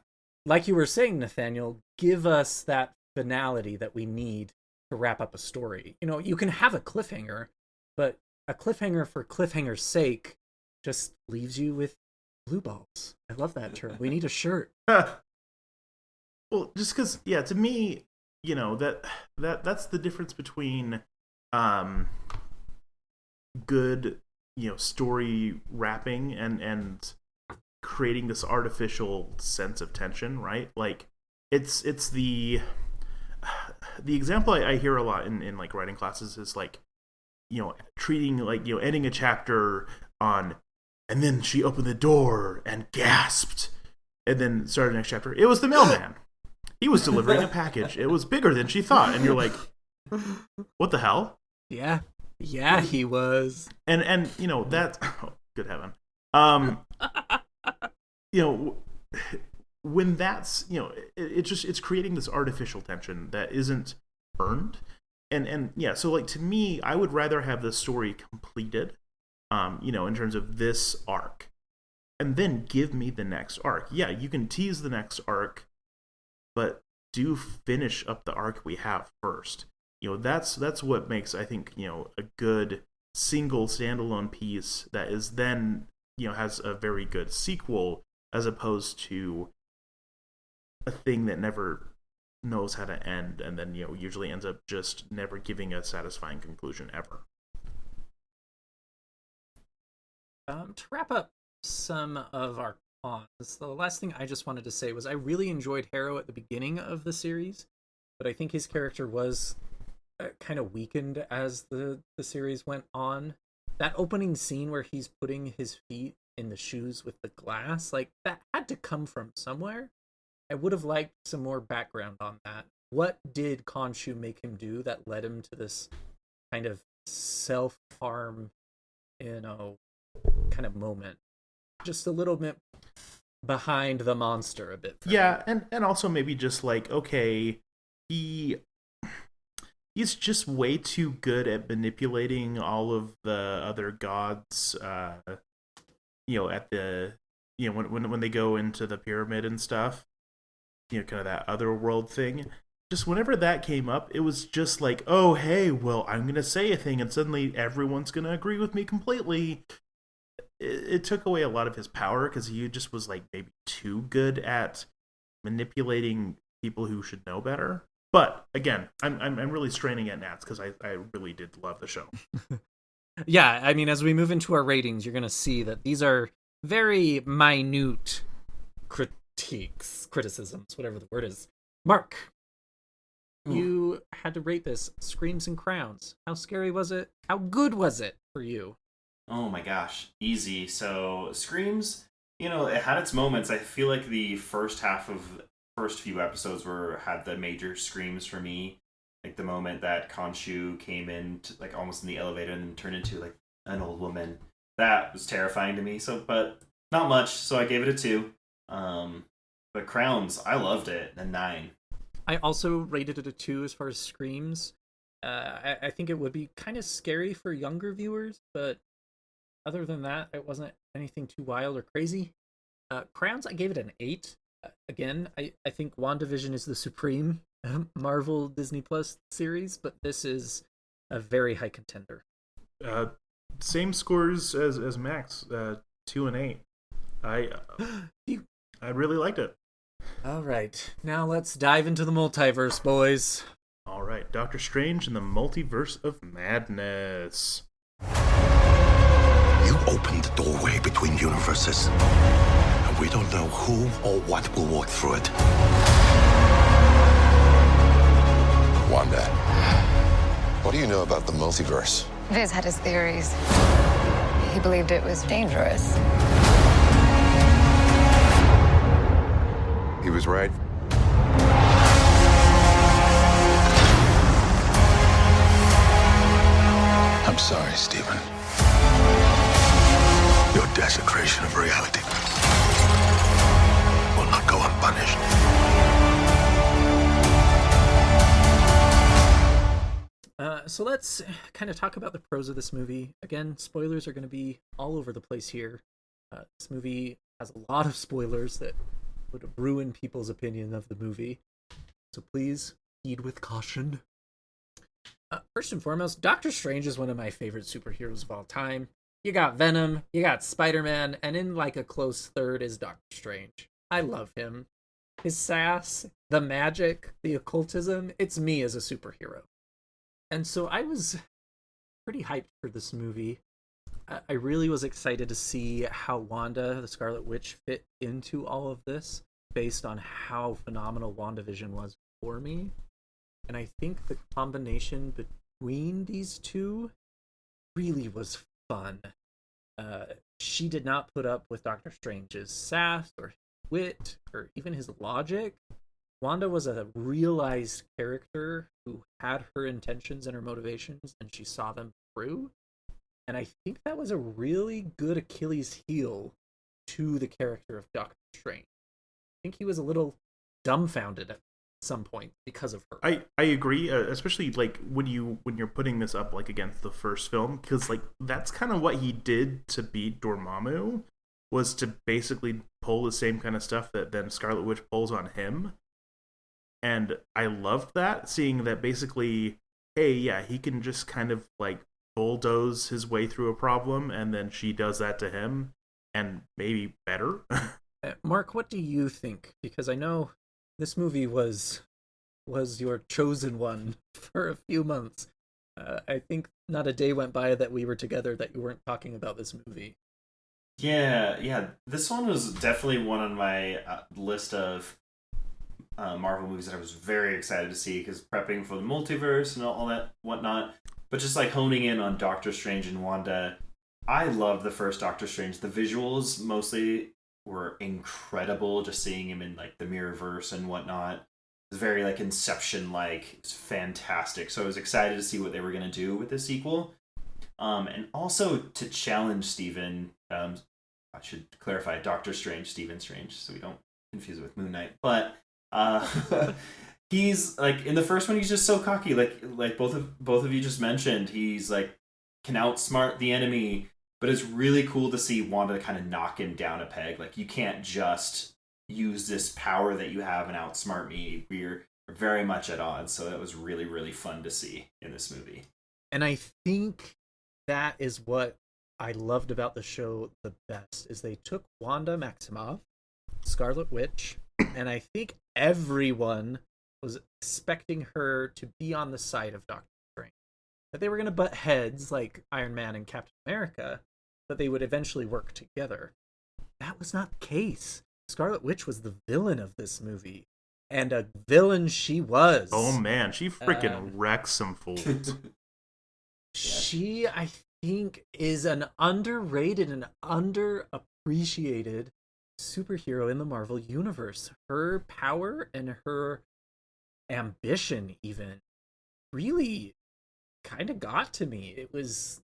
Like you were saying, Nathaniel, give us that finality that we need to wrap up a story. You can have a cliffhanger, but a cliffhanger for cliffhanger's sake just leaves you with blue balls. I love that term. We need a shirt. Well, just because, yeah, to me, that's the difference between good, story wrapping and creating this artificial sense of tension, right? Like, it's the example I hear a lot in like writing classes is like, treating like, ending a chapter on, and then she opened the door and gasped, and then started the next chapter. It was the mailman. He was delivering a package. It was bigger than she thought, and you're like, what the hell? Yeah, he was. And that. Oh, good heaven. When that's it's creating this artificial tension that isn't earned, and yeah. So like, to me, I would rather have the story completed, in terms of this arc, and then give me the next arc. Yeah, you can tease the next arc, but do finish up the arc we have first. That's what makes, I think, a good single standalone piece that is then, has a very good sequel, as opposed to a thing that never knows how to end, and then, usually ends up just never giving a satisfying conclusion ever. To wrap up some of our cons, the last thing I just wanted to say was I really enjoyed Harrow at the beginning of the series, but I think his character was kind of weakened as the series went on. That opening scene where he's putting his feet in the shoes with the glass, like, that had to come from somewhere. I would have liked some more background on that. What did Khonshu make him do that led him to this kind of self-harm, kind of moment? Just a little bit behind the monster a bit. Yeah, and also maybe just like, okay, he's just way too good at manipulating all of the other gods, at the, when they go into the pyramid and stuff, kind of that other world thing. Just whenever that came up, it was just like, oh, hey, well, I'm going to say a thing, and suddenly everyone's going to agree with me completely. It took away a lot of his power, because he just was like maybe too good at manipulating people who should know better. But again, I'm really straining at gnats because I really did love the show. Yeah, I mean, as we move into our ratings, you're going to see that these are very minute criticisms, whatever the word is. Mark, you had to rate this Screams and Crowns. How scary was it? How good was it for you? Oh my gosh, easy. So Screams, it had its moments. I feel like the first few episodes had the major screams for me. Like the moment that Khonshu came in, like almost in the elevator and then turned into like an old woman. That was terrifying to me. So, but not much. So I gave it a 2. But Crowns, I loved it. A 9. I also rated it a 2 as far as screams. I think it would be kind of scary for younger viewers, but other than that, it wasn't anything too wild or crazy. Crowns, I gave it an 8. Again, I think WandaVision is the supreme Marvel Disney Plus series, but this is a very high contender. Same scores as Max, 2 and 8. I really liked it. All right, now let's dive into the multiverse, boys. All right, Doctor Strange and the Multiverse of Madness. You opened the doorway between universes, and we don't know who or what will walk through it. Wanda, what do you know about the multiverse? Viz had his theories. He believed it was dangerous. He was right. I'm sorry, Stephen. Your desecration of reality will not go unpunished. So let's kind of talk about the pros of this movie. Again, spoilers are going to be all over the place here. This movie has a lot of spoilers that would ruin people's opinion of the movie. So please heed with caution. First and foremost, Doctor Strange is one of my favorite superheroes of all time. You got Venom, you got Spider-Man, and in like a close third is Doctor Strange. I love him. His sass, the magic, the occultism, it's me as a superhero. And so I was pretty hyped for this movie. I really was excited to see how Wanda, the Scarlet Witch, fit into all of this based on how phenomenal WandaVision was for me. And I think the combination between these two really was fun. She did not put up with Doctor Strange's sass or wit or even his logic. Wanda was a realized character who had her intentions and her motivations, and she saw them through. And I think that was a really good Achilles heel to the character of Doctor Strange. I think he was a little dumbfounded at some point because of her. I agree, especially like when you're putting this up like against the first film, because like that's kind of what he did to beat Dormammu, was to basically pull the same kind of stuff that then Scarlet Witch pulls on him. And I loved that, seeing that basically, hey, yeah, he can just kind of like bulldoze his way through a problem, and then she does that to him, and maybe better. Mark, what do you think? Because I know this movie was your chosen one for a few months. I think not a day went by that we were together that you weren't talking about this movie. Yeah. This one was definitely one on my list of Marvel movies that I was very excited to see, because prepping for the multiverse and all that whatnot. But just like honing in on Doctor Strange and Wanda, I loved the first Doctor Strange. The visuals mostly were incredible, just seeing him in like the Mirrorverse and whatnot. It was very like Inception-like. It's fantastic. So I was excited to see what they were going to do with this sequel. And also to challenge Stephen, I should clarify, Doctor Strange, Stephen Strange, so we don't confuse it with Moon Knight. But he's like, in the first one, he's just so cocky. Like both of you just mentioned, he's like can outsmart the enemy. But it's really cool to see Wanda kind of knock him down a peg. Like, you can't just use this power that you have and outsmart me. We're very much at odds. So that was really, really fun to see in this movie. And I think that is what I loved about the show the best, is they took Wanda Maximoff, Scarlet Witch, and I think everyone was expecting her to be on the side of Doctor Strange. That they were going to butt heads like Iron Man and Captain America, but they would eventually work together. That was not the case. Scarlet Witch was the villain of this movie. And a villain she was. Oh man, she freaking wrecks some fools. She, I think, is an underrated and underappreciated superhero in the Marvel Universe. Her power and her ambition, even, really kind of got to me. It was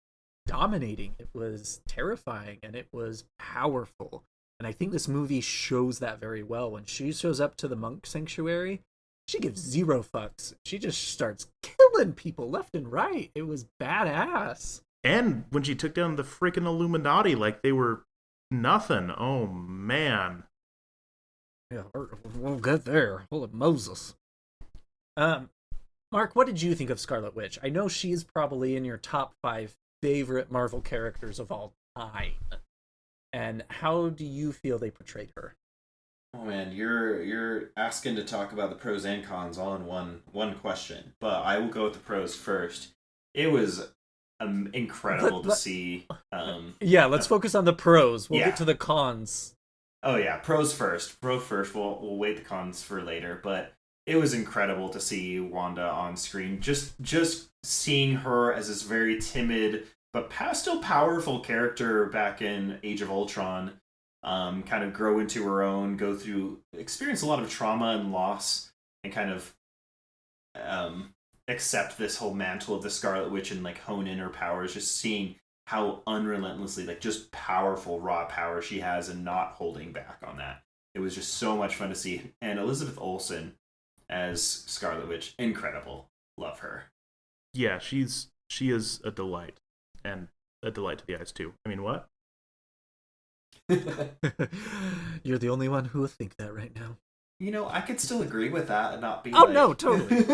dominating, it was terrifying, and it was powerful. And I think this movie shows that very well. When she shows up to the monk sanctuary, she gives zero fucks. She just starts killing people left and right. It was badass. And when she took down the freaking Illuminati like they were nothing. Oh, man. Yeah, we'll get there. Holy Moses. Mark, what did you think of Scarlet Witch? I know she's probably in your top 5 favorite Marvel characters of all time. And how do you feel they portrayed her? Oh man, you're asking to talk about the pros and cons all in one question. But I will go with the pros first. It was incredible to see. Yeah, let's focus on the pros. We'll get to the cons. Oh yeah, pros first. Pro first. We'll wait the cons for later. But it was incredible to see Wanda on screen. Just seeing her as this very timid but still powerful character back in Age of Ultron, kind of grow into her own, experience a lot of trauma and loss, and kind of accept this whole mantle of the Scarlet Witch and like hone in her powers. Just seeing how unrelentlessly, like, just powerful raw power she has and not holding back on that. It was just so much fun to see. And Elizabeth Olsen as Scarlet Witch, incredible. Love her. Yeah, she is a delight. And a delight to the eyes, too. I mean, what? You're the only one who will think that right now. You know, I could still agree with that and not be no, totally.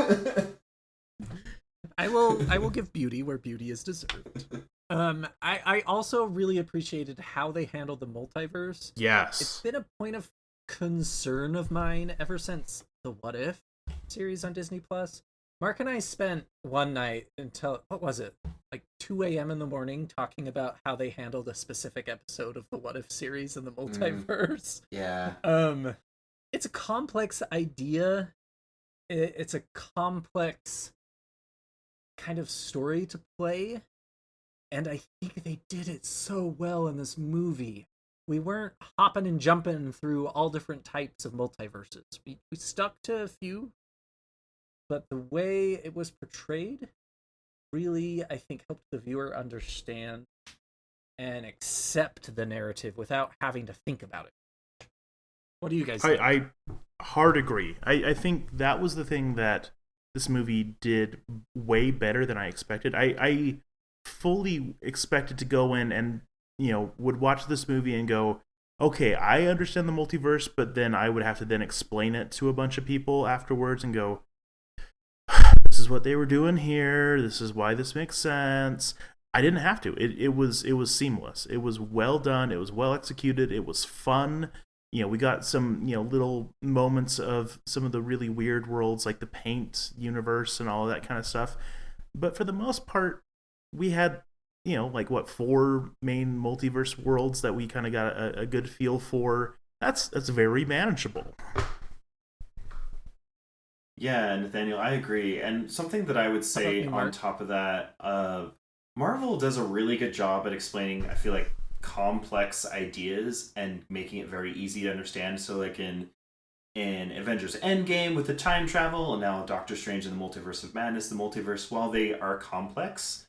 I will give beauty where beauty is deserved. I also really appreciated how they handled the multiverse. Yes. It's been a point of concern of mine ever since the What If series on Disney+. Mark and I spent one night until, what was it, like 2 a.m. in the morning talking about how they handled a specific episode of the What If series in the multiverse. Yeah. It's a complex idea. It's a complex kind of story to play. And I think they did it so well in this movie. We weren't hopping and jumping through all different types of multiverses. We stuck to a few. But the way it was portrayed really, I think, helped the viewer understand and accept the narrative without having to think about it. What do you guys think? I hard agree. I think that was the thing that this movie did way better than I expected. I fully expected to go in and, would watch this movie and go, okay, I understand the multiverse, but then I would have to then explain it to a bunch of people afterwards and go, this is what they were doing here. This is why this makes sense. I didn't have to. It was seamless. It was well done. It was well executed. It was fun. We got some, little moments of some of the really weird worlds, like the Paint universe and all of that kind of stuff. But for the most part, we had, 4 main multiverse worlds that we kind of got a good feel for. That's very manageable. Yeah, Nathaniel, I agree. And something that I would say on top of that, Marvel does a really good job at explaining, I feel like, complex ideas and making it very easy to understand. So like in Avengers Endgame with the time travel, and now Doctor Strange in the Multiverse of Madness, the multiverse, while they are complex,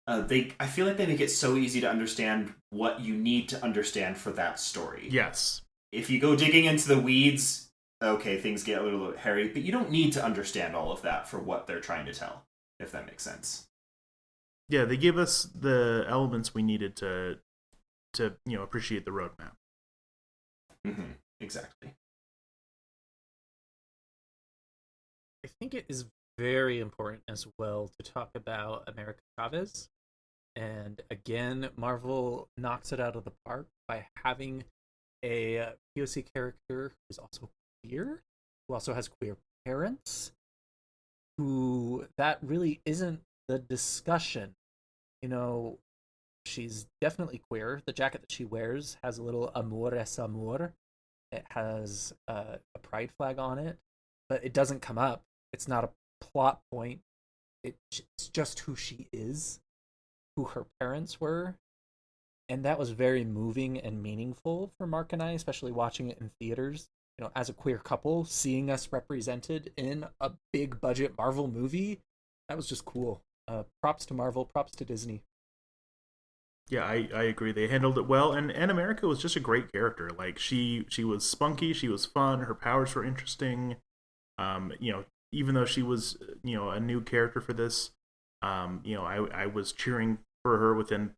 I feel like they make it so easy to understand what you need to understand for that story. Yes. If you go digging into the weeds, okay, things get a little bit hairy, but you don't need to understand all of that for what they're trying to tell, if that makes sense. Yeah, they give us the elements we needed to appreciate the roadmap. Mm-hmm. Exactly. I think it is very important as well to talk about America Chavez. And again, Marvel knocks it out of the park by having a POC character who's also queer, who also has queer parents, who that really isn't the discussion. You know, she's definitely queer. The jacket that she wears has a little amor es amor. It has a pride flag on it, but it doesn't come up. It's not a plot point. It's just who she is, who her parents were. And that was very moving and meaningful for Mark and I, especially watching it in theaters. You know, as a queer couple, seeing us represented in a big budget Marvel movie, that was just cool. Props to Marvel, props to Disney. Yeah, I agree. They handled it well, and America was just a great character. Like she was spunky, she was fun, her powers were interesting. You know, even though she was a new character for this, I was cheering for her within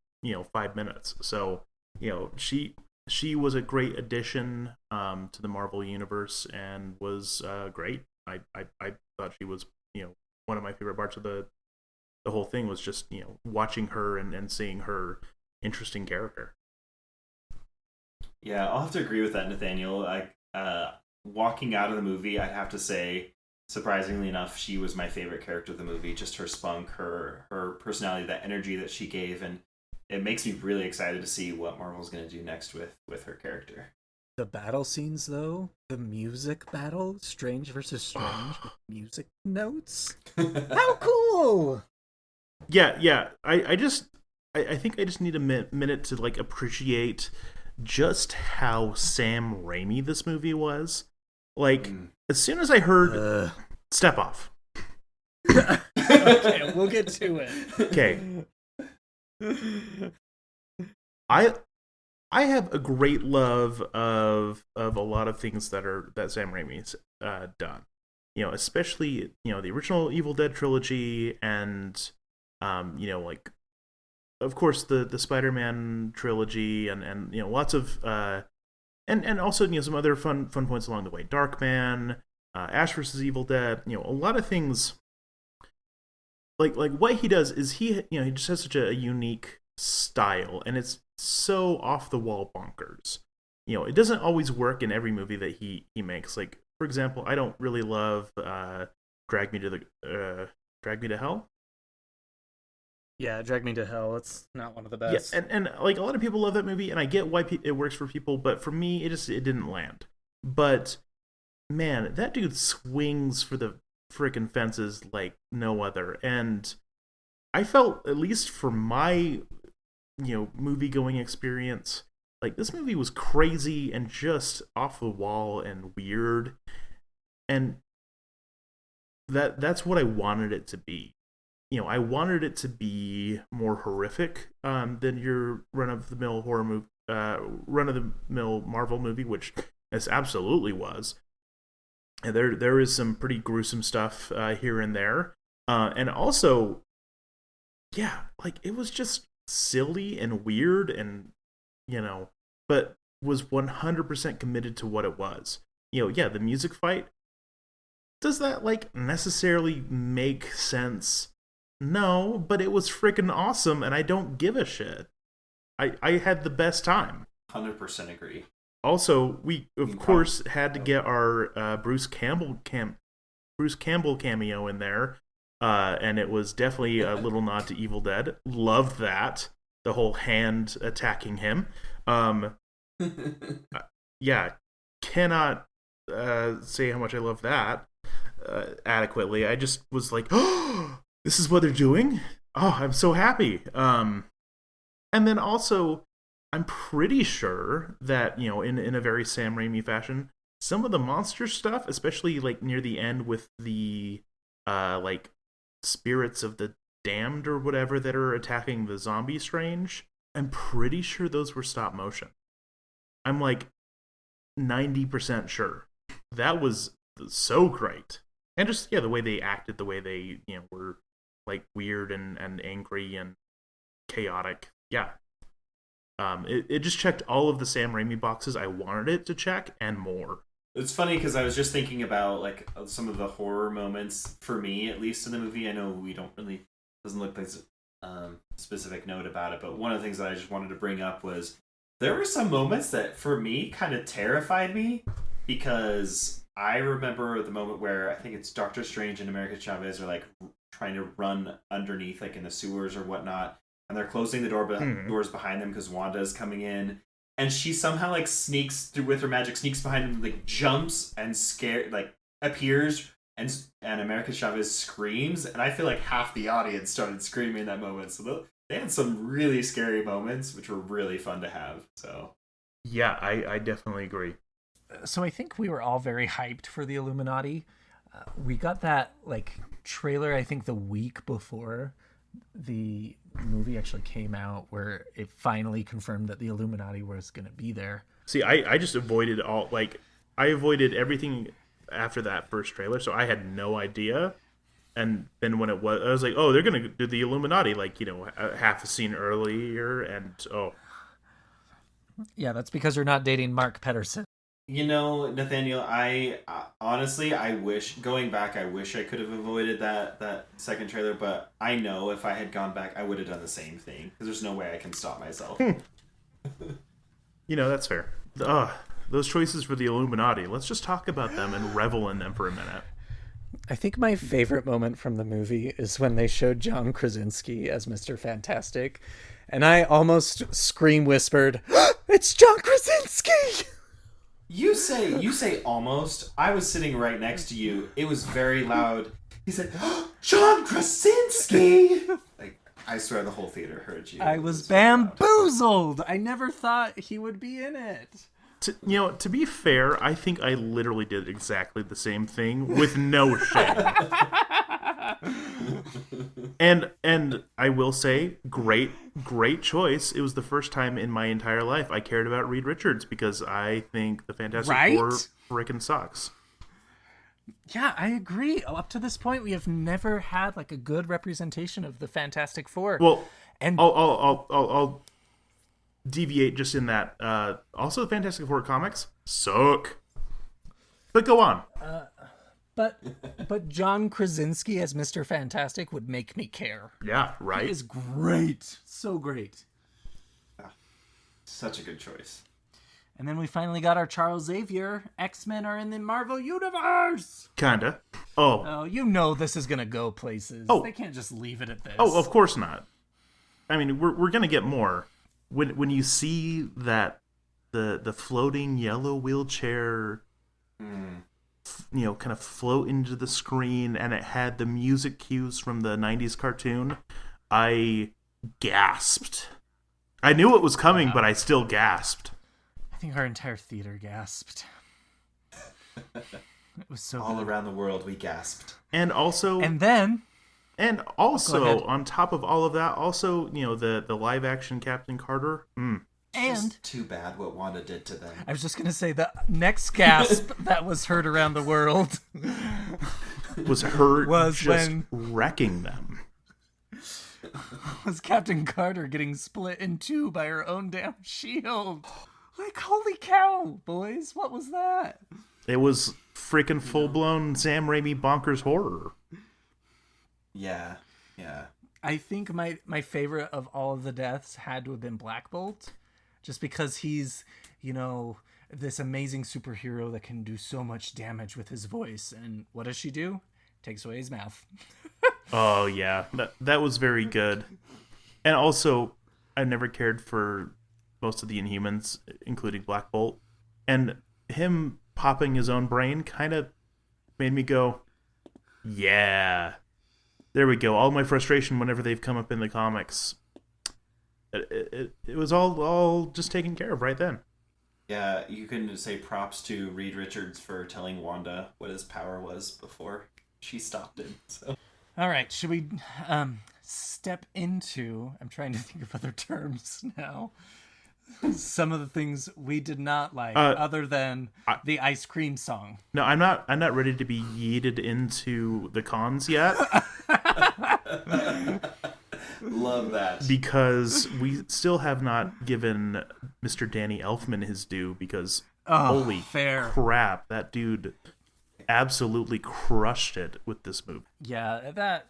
5 minutes. So she was a great addition to the Marvel universe and was great. I thought she was one of my favorite parts of the whole thing was just watching her and seeing her interesting character. Yeah, I'll have to agree with that, Nathaniel. Walking out of the movie, I'd have to say, surprisingly enough, she was my favorite character of the movie. Just her spunk, her personality, that energy that she gave, and it makes me really excited to see what Marvel's going to do next with her character. The battle scenes, though, the music battle, Strange versus Strange, with music notes. How cool! Yeah. I think I just need a minute to appreciate just how Sam Raimi this movie was. As soon as I heard Step Off. Okay, we'll get to it. Okay. I have a great love of a lot of things that Sam Raimi's done. Especially the original Evil Dead trilogy and of course the Spider-Man trilogy and lots of and also some other fun points along the way. Darkman, Ash vs. Evil Dead, a lot of things. Like what he does is he just has such a unique style, and it's so off the wall bonkers. It doesn't always work in every movie that he makes. Like, for example, I don't really love Drag Me to Hell. Yeah, Drag Me to Hell. It's not one of the best. Yeah, and a lot of people love that movie, and I get why it works for people, but for me, it didn't land. But man, that dude swings for the freaking fences like no other, and I felt, at least for my movie going experience, this movie was crazy and just off the wall and weird, and that's what I wanted it to be. I wanted it to be more horrific than your run-of-the-mill horror movie, run-of-the-mill Marvel movie, which this absolutely was. And there is some pretty gruesome stuff here and there, and also, yeah, it was just silly and weird, and but was 100% committed to what it was. Yeah, the music fight, does that necessarily make sense? No, but it was freaking awesome, and I don't give a shit. I had the best time. 100% agree. Also, we of course had to get our Bruce Campbell cameo in there, and it was definitely a little nod to Evil Dead. Loved that, the whole hand attacking him. Yeah, cannot say how much I love that adequately. I just was like, oh, this is what they're doing? Oh, I'm so happy. And then also, I'm pretty sure that, in a very Sam Raimi fashion, some of the monster stuff, especially near the end with the spirits of the damned or whatever that are attacking the zombie Strange, I'm pretty sure those were stop motion. I'm 90% sure. That was so great. And just, the way they acted, the way they, were weird and angry and chaotic. Yeah. It just checked all of the Sam Raimi boxes I wanted it to check and more. It's funny because I was just thinking about some of the horror moments, for me at least, in the movie. I know we don't really, doesn't look like a specific note about it, but one of the things that I just wanted to bring up was there were some moments that for me kind of terrified me, because I remember the moment where I think it's Doctor Strange and America Chavez are like trying to run underneath, like in the sewers or whatnot, and they're closing the doors behind them because Wanda is coming in, and she somehow like sneaks through with her magic, sneaks behind them, like jumps and appears, and America Chavez screams, and I feel like half the audience started screaming in that moment. So they had some really scary moments, which were really fun to have. So yeah, I definitely agree. So I think we were all very hyped for the Illuminati. We got that like trailer, I think the week before the movie actually came out, where it finally confirmed that the Illuminati was going to be there. See, I just avoided I avoided everything after that first trailer, so I had no idea. And then when it was, I was like, oh, they're going to do the Illuminati, like, you know, half a scene earlier, and Yeah, that's because you're not dating Mark Pettersson. You know, Nathaniel, I honestly, I wish I could have avoided that second trailer, but I know if I had gone back, I would have done the same thing, because there's no way I can stop myself. You know, that's fair. Those choices for the Illuminati, let's just talk about them and revel in them for a minute. I think my favorite moment from the movie is when they showed John Krasinski as Mr. Fantastic, and I almost scream whispered, "It's John Krasinski!" You say almost. I was sitting right next to you. It was very loud. He said, oh, John Krasinski! Like, I swear the whole theater heard you. I was bamboozled. I never thought he would be in it. To be fair, I think I literally did exactly the same thing with no shame. And I will say, great choice. It was the first time in my entire life I cared about Reed Richards, because I think the Fantastic Four frickin' sucks. Yeah, I agree. Up to this point, we have never had like a good representation of the Fantastic Four. Well, and I'll deviate just in that. Also, the Fantastic Four comics suck. But go on. But John Krasinski as Mr. Fantastic would make me care. Yeah, right. He is great. So great. Such a good choice. And then we finally got our Charles Xavier. X-Men are in the Marvel Universe! Kinda. Oh, you know this is going to go places. Oh. They can't just leave it at this. Oh, of course not. I mean, we're going to get more. When you see that the floating yellow wheelchair... you know, kind of float into the screen, and it had the music cues from the 90s cartoon, I gasped. I knew it was coming, but I still gasped. I think our entire theater gasped. It was so all good. around the world we gasped. And also on top of all of that, also, you know, the live action Captain Carter. And too bad what Wanda did to them. I was just going to say the next gasp that was heard around the world was wrecking them. Was Captain Carter getting split in two by her own damn shield. Like, holy cow, boys. What was that? It was freaking full-blown Sam Raimi bonkers horror. Yeah. I think my favorite of all of the deaths had to have been Black Bolt. Just because he's, you know, this amazing superhero that can do so much damage with his voice. And what does she do? Takes away his mouth. Oh, yeah. That was very good. And also, I never cared for most of the Inhumans, including Black Bolt. And him popping his own brain kind of made me go, yeah. There we go. All my frustration whenever they've come up in the comics... It was all just taken care of right then. Yeah, you can say props to Reed Richards for telling Wanda what his power was before she stopped him. So. All right, should we step into... I'm trying to think of other terms now. Some of the things we did not like, other than the ice cream song. No, I'm not ready to be yeeted into the cons yet. Love that. Because we still have not given Mr. Danny Elfman his due, because holy crap, that dude absolutely crushed it with this movie. Yeah, that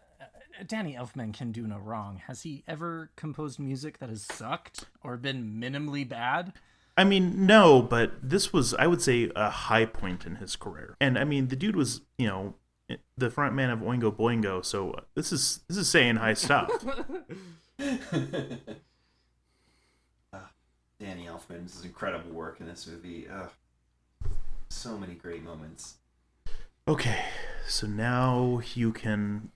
Danny Elfman can do no wrong. Has he ever composed music that has sucked or been minimally bad? I mean, no, but this was, I would say, a high point in his career. And I mean, the dude was, the front man of Oingo Boingo, so this is saying high stuff. Danny Elfman's incredible work in this movie. So many great moments. Okay, so now you can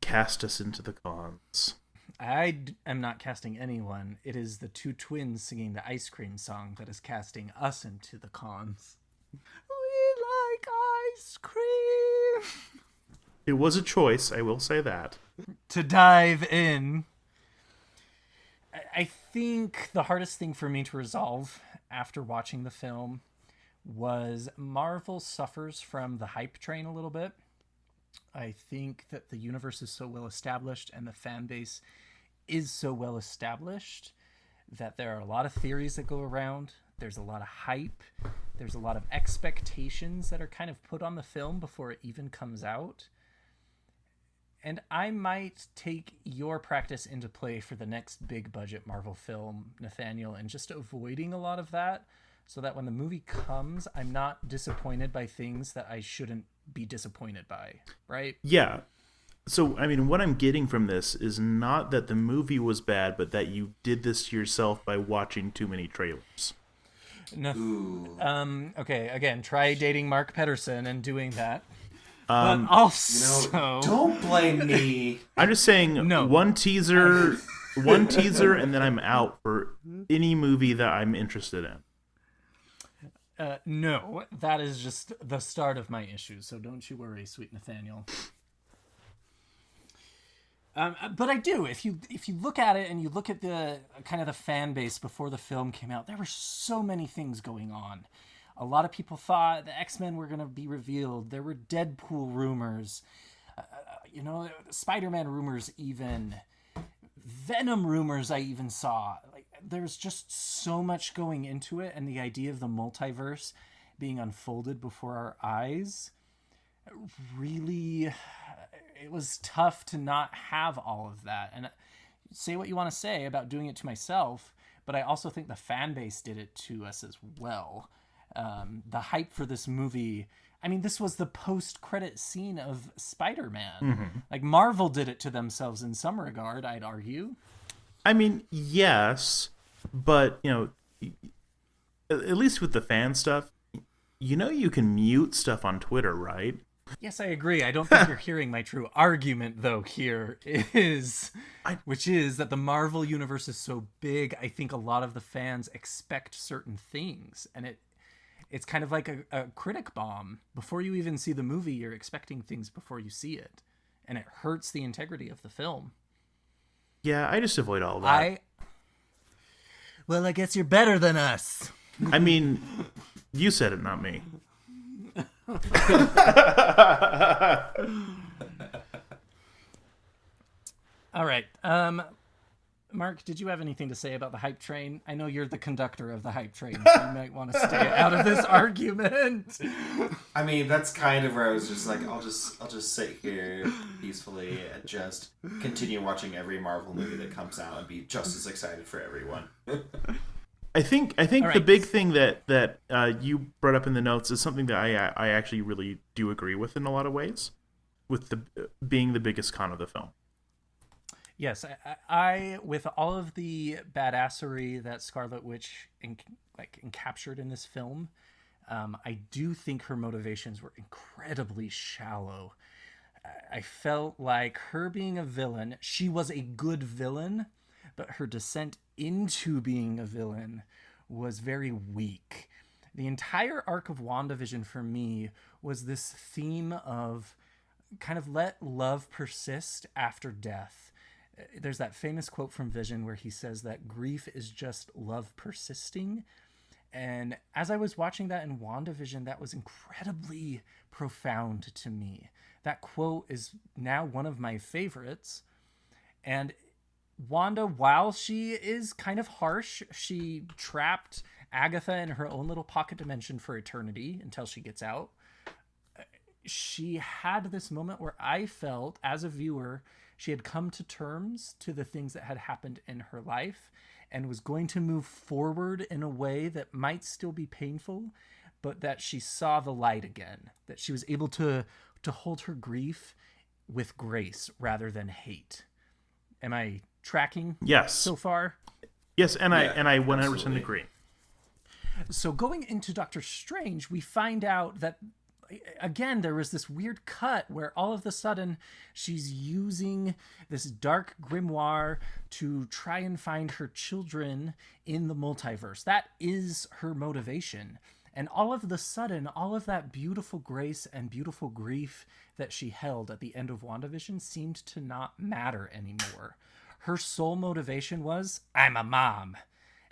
cast us into the cons. I am not casting anyone. It is the two twins singing the ice cream song that is casting us into the cons. We like ice cream. It was a choice, I will say that. To dive in, I think the hardest thing for me to resolve after watching the film was Marvel suffers from the hype train a little bit. I think that the universe is so well established and the fan base is so well established that there are a lot of theories that go around. There's a lot of hype. There's a lot of expectations that are kind of put on the film before it even comes out. And I might take your practice into play for the next big budget Marvel film, Nathaniel, and just avoiding a lot of that so that when the movie comes, I'm not disappointed by things that I shouldn't be disappointed by, right? Yeah. So, I mean, what I'm getting from this is not that the movie was bad, but that you did this to yourself by watching too many trailers. No. Okay, again, try dating Mark Pettersson and doing that. But also... don't blame me. I'm just saying, No. one teaser, and then I'm out for any movie that I'm interested in. No, that is just the start of my issues, so don't you worry, sweet Nathaniel. But I do. If you look at it and you look at the kind of the fan base before the film came out, there were so many things going on. A lot of people thought the X-Men were going to be revealed. There were Deadpool rumors, Spider-Man rumors, even Venom rumors. I even saw. Like, there's just so much going into it, and the idea of the multiverse being unfolded before our eyes really. It was tough to not have all of that. And say what you want to say about doing it to myself, but I also think the fan base did it to us as well. The hype for this movie, I mean, this was the post-credit scene of Spider-Man. Mm-hmm. Like, Marvel did it to themselves in some regard, I'd argue. I mean, yes, but, at least with the fan stuff, you can mute stuff on Twitter, right? Yes, I agree. I don't think you're hearing my true argument, though, here which is that the Marvel universe is so big, I think a lot of the fans expect certain things, and it's kind of like a critic bomb. Before you even see the movie, you're expecting things before you see it, and it hurts the integrity of the film. Yeah, I just avoid all that. Well, I guess you're better than us. I mean, you said it, not me. All right. Mark, did you have anything to say about the hype train? I know you're the conductor of the hype train, so you might want to stay out of this argument. I mean, that's kind of where I was just like, I'll just sit here peacefully and just continue watching every Marvel movie that comes out and be just as excited for everyone. I think right. The big thing that you brought up in the notes is something that I actually really do agree with in a lot of ways, with being the biggest con of the film. Yes, I with all of the badassery that Scarlet Witch encaptured in this film, I do think her motivations were incredibly shallow. I felt like her being a villain, she was a good villain, but her descent into being a villain was very weak. The entire arc of WandaVision for me was this theme of kind of let love persist after death. There's that famous quote from Vision where he says that grief is just love persisting. And as I was watching that in WandaVision, that was incredibly profound to me. That quote is now one of my favorites. And Wanda, while she is kind of harsh, she trapped Agatha in her own little pocket dimension for eternity until she gets out. She had this moment where I felt, as a viewer, she had come to terms to the things that had happened in her life, and was going to move forward in a way that might still be painful, but that she saw the light again, that she was able to hold her grief with grace rather than hate. Am I tracking? Yes. So far? Yes, and I 100% absolutely. agree. So going into Doctor Strange, we find out that, again, there was this weird cut where all of a sudden she's using this dark grimoire to try and find her children in the multiverse. That is her motivation. And all of the sudden, all of that beautiful grace and beautiful grief that she held at the end of WandaVision seemed to not matter anymore. Her sole motivation was, I'm a mom,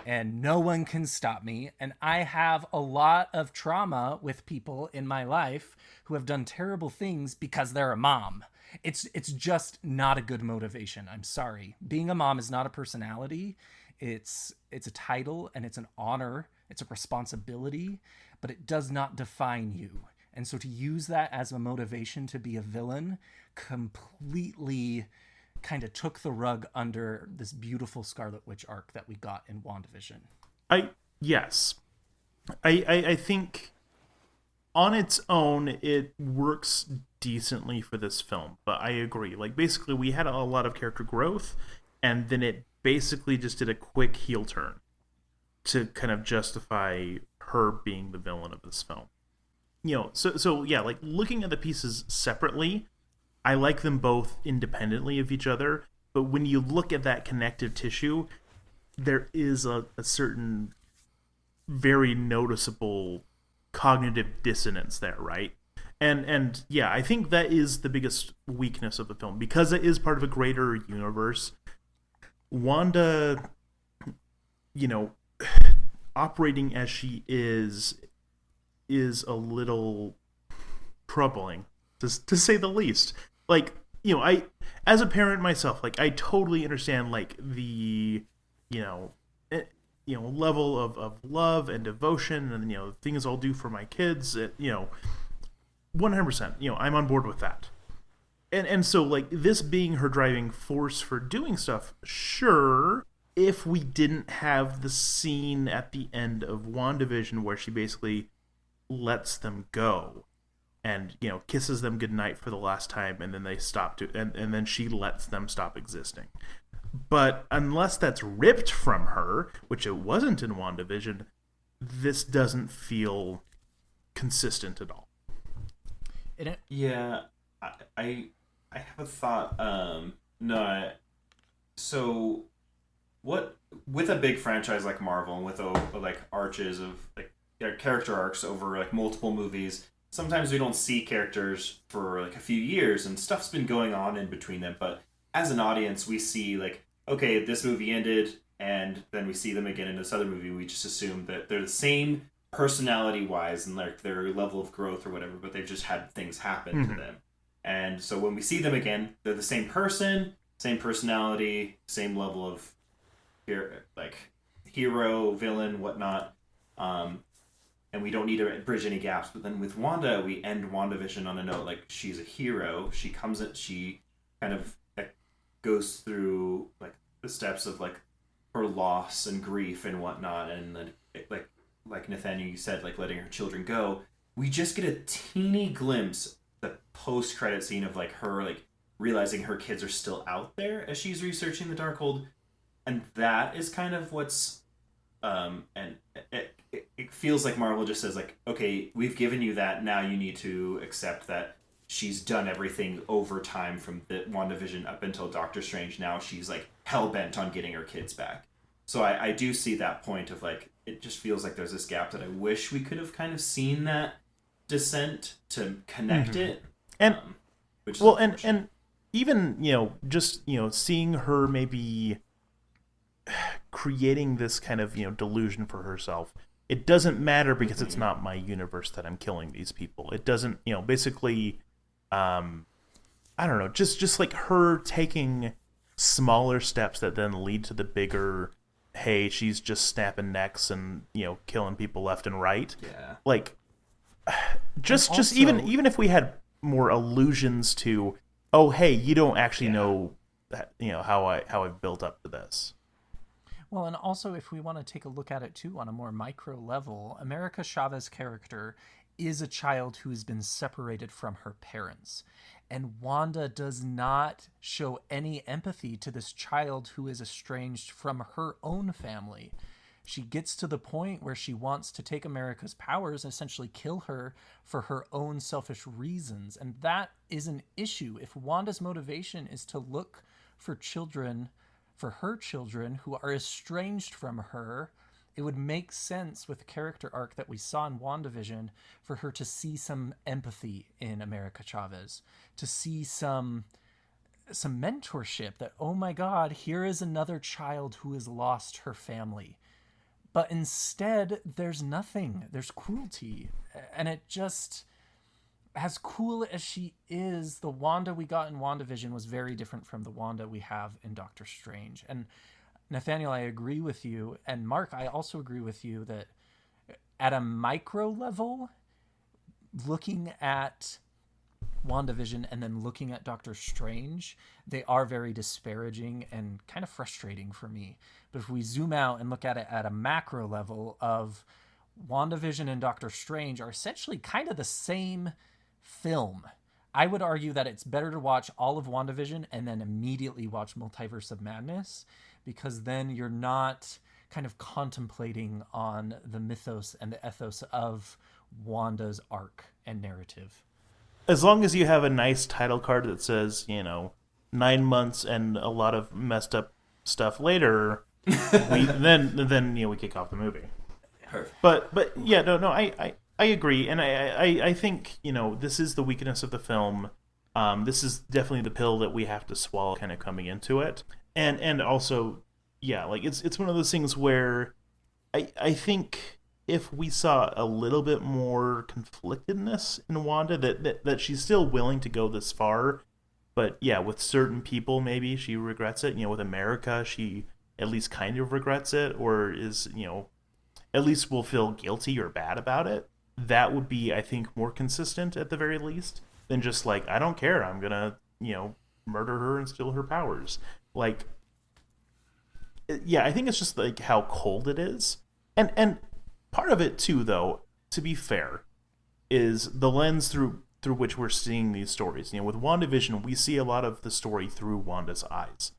and no one can stop me. And I have a lot of trauma with people in my life who have done terrible things because they're a mom. It's just not a good motivation. I'm sorry. Being a mom is not a personality. It's a title, and it's an honor. It's a responsibility, but it does not define you. And so to use that as a motivation to be a villain completely kind of took the rug under this beautiful Scarlet Witch arc that we got in WandaVision. Yes. I think on its own it works decently for this film, but I agree. Like, basically we had a lot of character growth, and then it basically just did a quick heel turn to kind of justify her being the villain of this film. You know, so yeah, like, looking at the pieces separately, I like them both independently of each other, but when you look at that connective tissue, there is a certain very noticeable cognitive dissonance there, right? And yeah, I think that is the biggest weakness of the film, because it is part of a greater universe. Wanda, you know, operating as she is a little troubling, to say the least. Like, you know, I, as a parent myself, like, I totally understand, like, the, level of love and devotion and, you know, things I'll do for my kids, 100%, I'm on board with that. And so, like, this being her driving force for doing stuff, sure, if we didn't have the scene at the end of WandaVision where she basically lets them go and, kisses them goodnight for the last time, and then they stop and then she lets them stop existing. But unless that's ripped from her, which it wasn't in WandaVision, this doesn't feel consistent at all. Yeah, I have a thought. So what, with a big franchise like Marvel and with like arches of like character arcs over like multiple movies, sometimes we don't see characters for like a few years and stuff's been going on in between them. But as an audience, we see like, okay, this movie ended, and then we see them again in this other movie. We just assume that they're the same personality-wise and like their level of growth or whatever, but they've just had things happen to them. And so when we see them again, they're the same person, same personality, same level of hero, villain, whatnot. And we don't need to bridge any gaps. But then with Wanda, we end WandaVision on a note like she's a hero. She kind of goes through like the steps of like her loss and grief and whatnot, and then like Nathaniel, you said, like letting her children go. We just get a teeny glimpse, the post-credit scene of like her like realizing her kids are still out there as she's researching the Darkhold, and that is kind of what's and it feels like Marvel just says like, okay, we've given you that, now you need to accept that she's done everything over time from the WandaVision up until Doctor Strange. Now she's like hell-bent on getting her kids back. So I do see that point of like, it just feels like there's this gap that I wish we could have kind of seen that descent to connect it. And which is well, and even just seeing her maybe creating this kind of delusion for herself. It doesn't matter because it's not my universe that I'm killing these people. It doesn't, basically, I don't know, just like her taking smaller steps that then lead to the bigger, hey, she's just snapping necks and, killing people left and right. Yeah. Like, just even if we had more allusions to, oh, hey, you don't actually know that, how I've built up to this. Well, and also if we want to take a look at it too on a more micro level, America Chavez's character is a child who has been separated from her parents. And Wanda does not show any empathy to this child who is estranged from her own family. She gets to the point where she wants to take America's powers and essentially kill her for her own selfish reasons. And that is an issue. If Wanda's motivation is to look for children, for her children who are estranged from her, it would make sense with the character arc that we saw in WandaVision for her to see some empathy in America Chavez, to see some mentorship that, oh my God, here is another child who has lost her family. But instead, there's nothing. There's cruelty. And it just, as cool as she is, the Wanda we got in WandaVision was very different from the Wanda we have in Doctor Strange. And Nathaniel, I agree with you. And Mark, I also agree with you that at a micro level, looking at WandaVision and then looking at Doctor Strange, they are very disparaging and kind of frustrating for me. But if we zoom out and look at it at a macro level of WandaVision and Doctor Strange are essentially kind of the same film. I would argue that it's better to watch all of WandaVision and then immediately watch Multiverse of Madness, because then you're not kind of contemplating on the mythos and the ethos of Wanda's arc and narrative. As long as you have a nice title card that says, 9 months and a lot of messed up stuff later, then we kick off the movie. Perfect. But yeah, no, I agree, and I think this is the weakness of the film. This is definitely the pill that we have to swallow, kind of coming into it, and also, yeah, like it's one of those things where I think if we saw a little bit more conflictedness in Wanda, that she's still willing to go this far, but yeah, with certain people maybe she regrets it. With America, she at least kind of regrets it, or is at least will feel guilty or bad about it. That would be, I think, more consistent at the very least than just like, I don't care, I'm gonna murder her and steal her powers. Like, yeah, I think it's just like how cold it is, and part of it too, though, to be fair, is the lens through which we're seeing these stories. With WandaVision, we see a lot of the story through Wanda's eyes.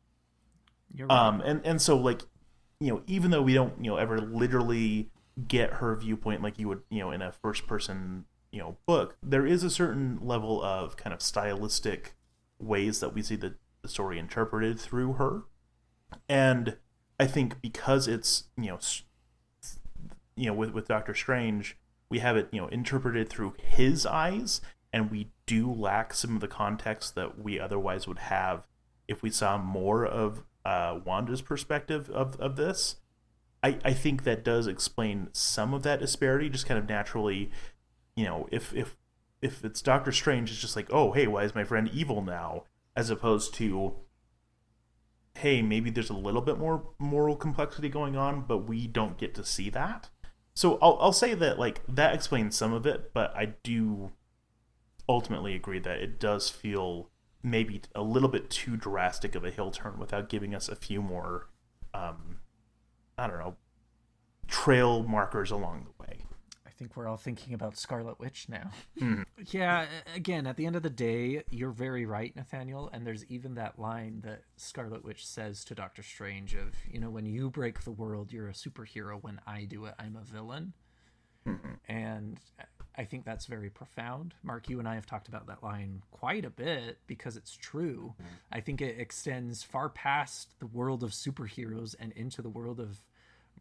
You're right. And so, like, even though we don't ever literally get her viewpoint like you would in a first person book, there is a certain level of kind of stylistic ways that we see the story interpreted through her. And I think because it's with Doctor Strange, we have it interpreted through his eyes, and we do lack some of the context that we otherwise would have if we saw more of Wanda's perspective of this. I think that does explain some of that disparity, just kind of naturally. If it's Doctor Strange, it's just like, oh, hey, why is my friend evil now? As opposed to, hey, maybe there's a little bit more moral complexity going on, but we don't get to see that. So I'll say that, like, that explains some of it, but I do ultimately agree that it does feel maybe a little bit too drastic of a hill turn without giving us a few more, trail markers along the way. I think we're all thinking about Scarlet Witch now. Mm. Yeah, again, at the end of the day, you're very right, Nathaniel, and there's even that line that Scarlet Witch says to Doctor Strange of, when you break the world, you're a superhero. When I do it, I'm a villain. Mm-hmm. And I think that's very profound. Mark, you and I have talked about that line quite a bit because it's true. Mm-hmm. I think it extends far past the world of superheroes and into the world of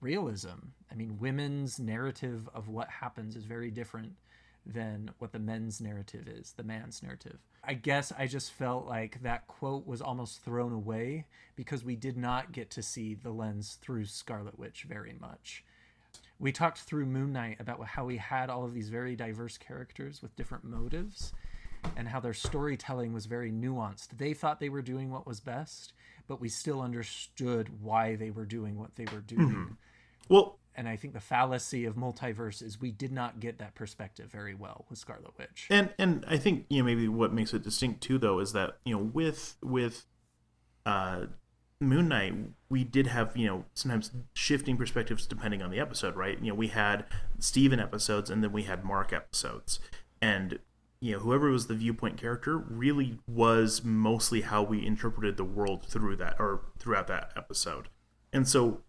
realism. I mean, women's narrative of what happens is very different than what the men's narrative is, the man's narrative. I guess I just felt like that quote was almost thrown away because we did not get to see the lens through Scarlet Witch very much. We talked through Moon Knight about how we had all of these very diverse characters with different motives and how their storytelling was very nuanced. They thought they were doing what was best, but we still understood why they were doing what they were doing. Mm-hmm. Well, and I think the fallacy of multiverse is we did not get that perspective very well with Scarlet Witch. And I think maybe what makes it distinct too, though, is that with Moon Knight, we did have, sometimes shifting perspectives depending on the episode, right? We had Steven episodes and then we had Mark episodes. And, whoever was the viewpoint character really was mostly how we interpreted the world throughout that episode. And so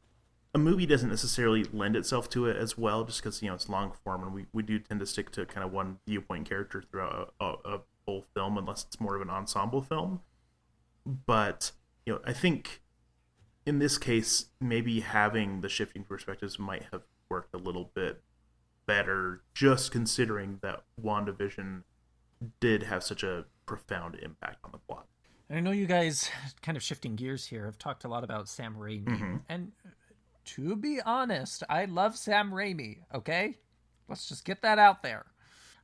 a movie doesn't necessarily lend itself to it as well, just because, it's long form, and we do tend to stick to kind of one viewpoint character throughout a full film, unless it's more of an ensemble film. But, I think in this case, maybe having the shifting perspectives might have worked a little bit better, just considering that WandaVision did have such a profound impact on the plot. And I know you guys, kind of shifting gears here, have talked a lot about Sam Raimi. And to be honest, I love Sam Raimi, okay? Let's just get that out there.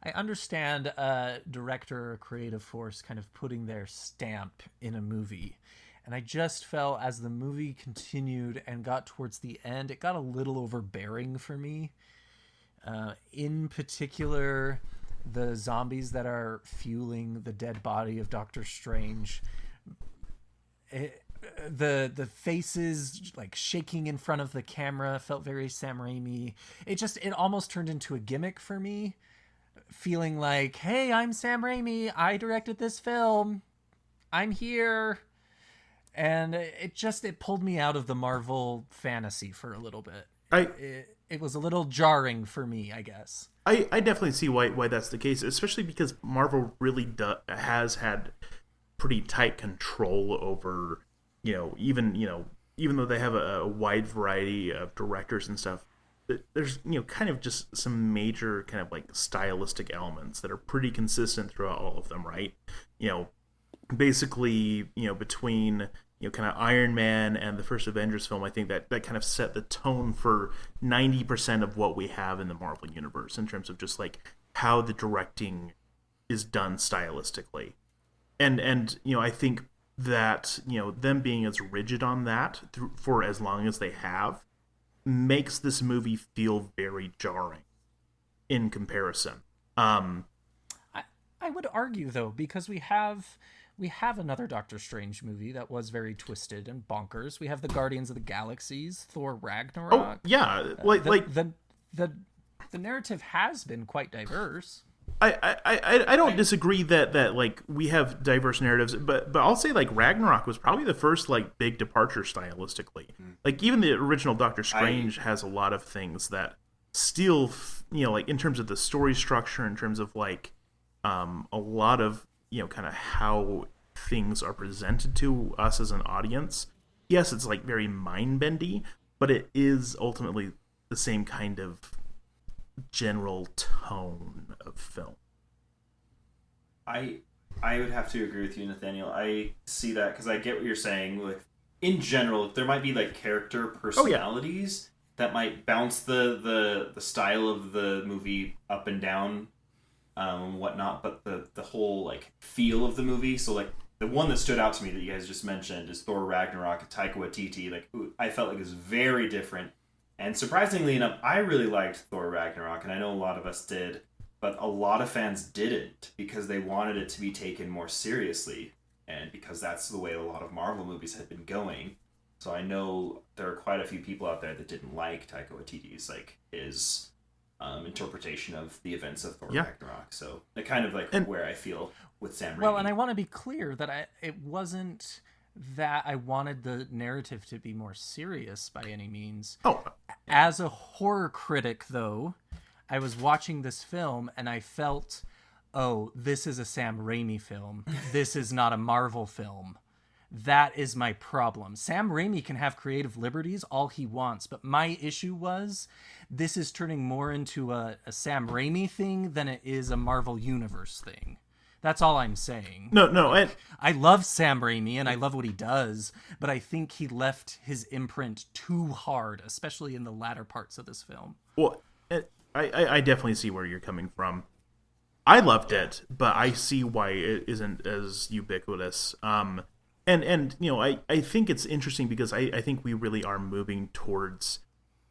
I understand a director or creative force kind of putting their stamp in a movie. And I just felt as the movie continued and got towards the end, it got a little overbearing for me. In particular, the zombies that are fueling the dead body of Doctor Strange. The faces like shaking in front of the camera felt very Sam Raimi. It almost turned into a gimmick for me, feeling like, hey, I'm Sam Raimi, I directed this film, I'm here. And it pulled me out of the Marvel fantasy for a little bit. It was a little jarring for me, I guess. I definitely see why that's the case, especially because Marvel really has had pretty tight control over, even though they have a wide variety of directors and stuff, there's, kind of just some major kind of like stylistic elements that are pretty consistent throughout all of them, right? Basically, between, kind of Iron Man and the first Avengers film, I think that kind of set the tone for 90% of what we have in the Marvel universe in terms of just like how the directing is done stylistically. And I think that, them being as rigid on that for as long as they have makes this movie feel very jarring in comparison. I would argue, though, because we have another Doctor Strange movie that was very twisted and bonkers. We have the Guardians of the Galaxies, Thor Ragnarok. Oh, yeah. The narrative has been quite diverse. I don't disagree that like we have diverse narratives, but I'll say like Ragnarok was probably the first like big departure stylistically. Like even the original Doctor Strange has a lot of things that still, like in terms of the story structure, in terms of like a lot of, kind of how things are presented to us as an audience. Yes, it's like very mind-bendy, but it is ultimately the same kind of general tone of film. I would have to agree with you, Nathaniel. I see that because I get what you're saying. Like in general, there might be like character personalities that might bounce the style of the movie up and down, and whatnot. But the whole like feel of the movie. So like the one that stood out to me that you guys just mentioned is Thor Ragnarok, Taika Waititi. Like I felt like it was very different. And surprisingly enough, I really liked Thor Ragnarok, and I know a lot of us did, but a lot of fans didn't because they wanted it to be taken more seriously, and because that's the way a lot of Marvel movies had been going. So I know there are quite a few people out there that didn't like Taika Waititi's like his interpretation of the events of Thor Ragnarok. So that kind of like where I feel with Sam Raimi. Well, and I want to be clear that it wasn't that I wanted the narrative to be more serious by any means. Oh. As a horror critic, though, I was watching this film and I felt, oh, this is a Sam Raimi film. This is not a Marvel film. That is my problem. Sam Raimi can have creative liberties all he wants, but my issue was this is turning more into a Sam Raimi thing than it is a Marvel Universe thing. That's all I'm saying. No. I love Sam Raimi and I love what he does, but I think he left his imprint too hard, especially in the latter parts of this film. Well, I definitely see where you're coming from. I loved it, but I see why it isn't as ubiquitous. And I think it's interesting because I think we really are moving towards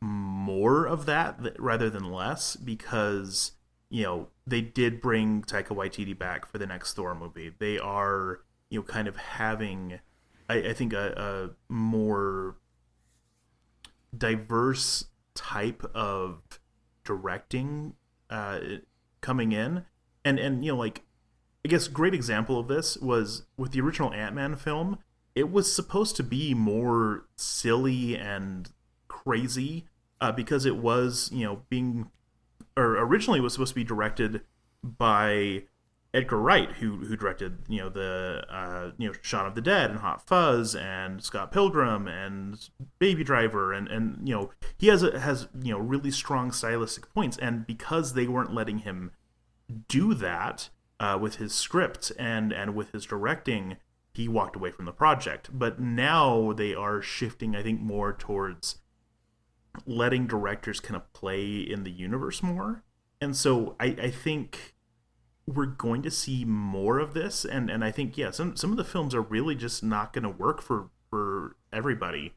more of that rather than less because, they did bring Taika Waititi back for the next Thor movie. They are, kind of having I think a more diverse type of directing coming in, and like, I guess great example of this was with the original Ant-Man film. It was supposed to be more silly and crazy because it was originally it was supposed to be directed by Edgar Wright, who directed the Shaun of the Dead and Hot Fuzz and Scott Pilgrim and Baby Driver, and he has really strong stylistic points, and because they weren't letting him do that with his script and with his directing, he walked away from the project. But now they are shifting, I think, more towards letting directors kind of play in the universe more, and so I think we're going to see more of this, and I think some of the films are really just not going to work for everybody.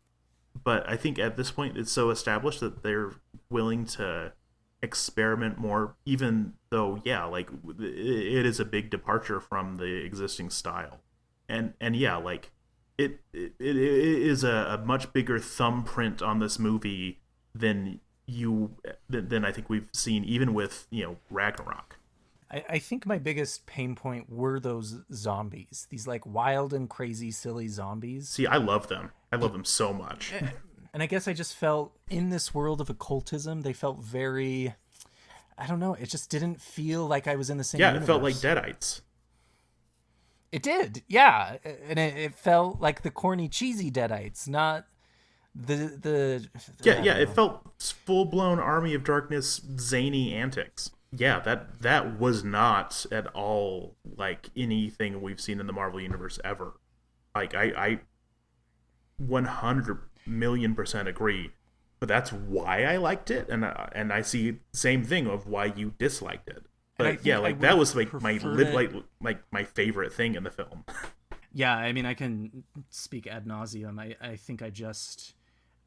But I think at this point it's so established that they're willing to experiment more, even though like it is a big departure from the existing style, and like it is a much bigger thumbprint on this movie than I think we've seen even with Ragnarok. I think my biggest pain point were those zombies, these like wild and crazy, silly zombies. See, I love them. I love them so much. And I guess I just felt in this world of occultism, they felt very, I don't know, it just didn't feel like I was in the same universe. It felt like Deadites. It did, yeah. And it felt like the corny, cheesy Deadites, not the it felt full-blown Army of Darkness zany antics. Yeah, that was not at all like anything we've seen in the Marvel Universe ever. Like, I 100,000,000% agree, but that's why I liked it, and I see the same thing of why you disliked it. But that was like my favorite thing in the film. Yeah, I mean, I can speak ad nauseum. I think I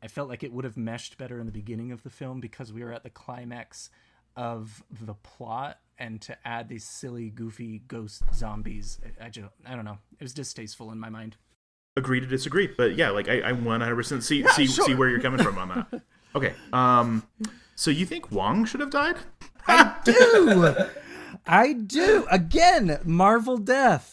felt like it would have meshed better in the beginning of the film because we were at the climax of the plot, and to add these silly, goofy ghost zombies, I don't know. It was distasteful in my mind. Agree to disagree, but yeah, like I 100% see where you're coming from on that. Okay, so you think Wong should have died? I do. Again, Marvel death.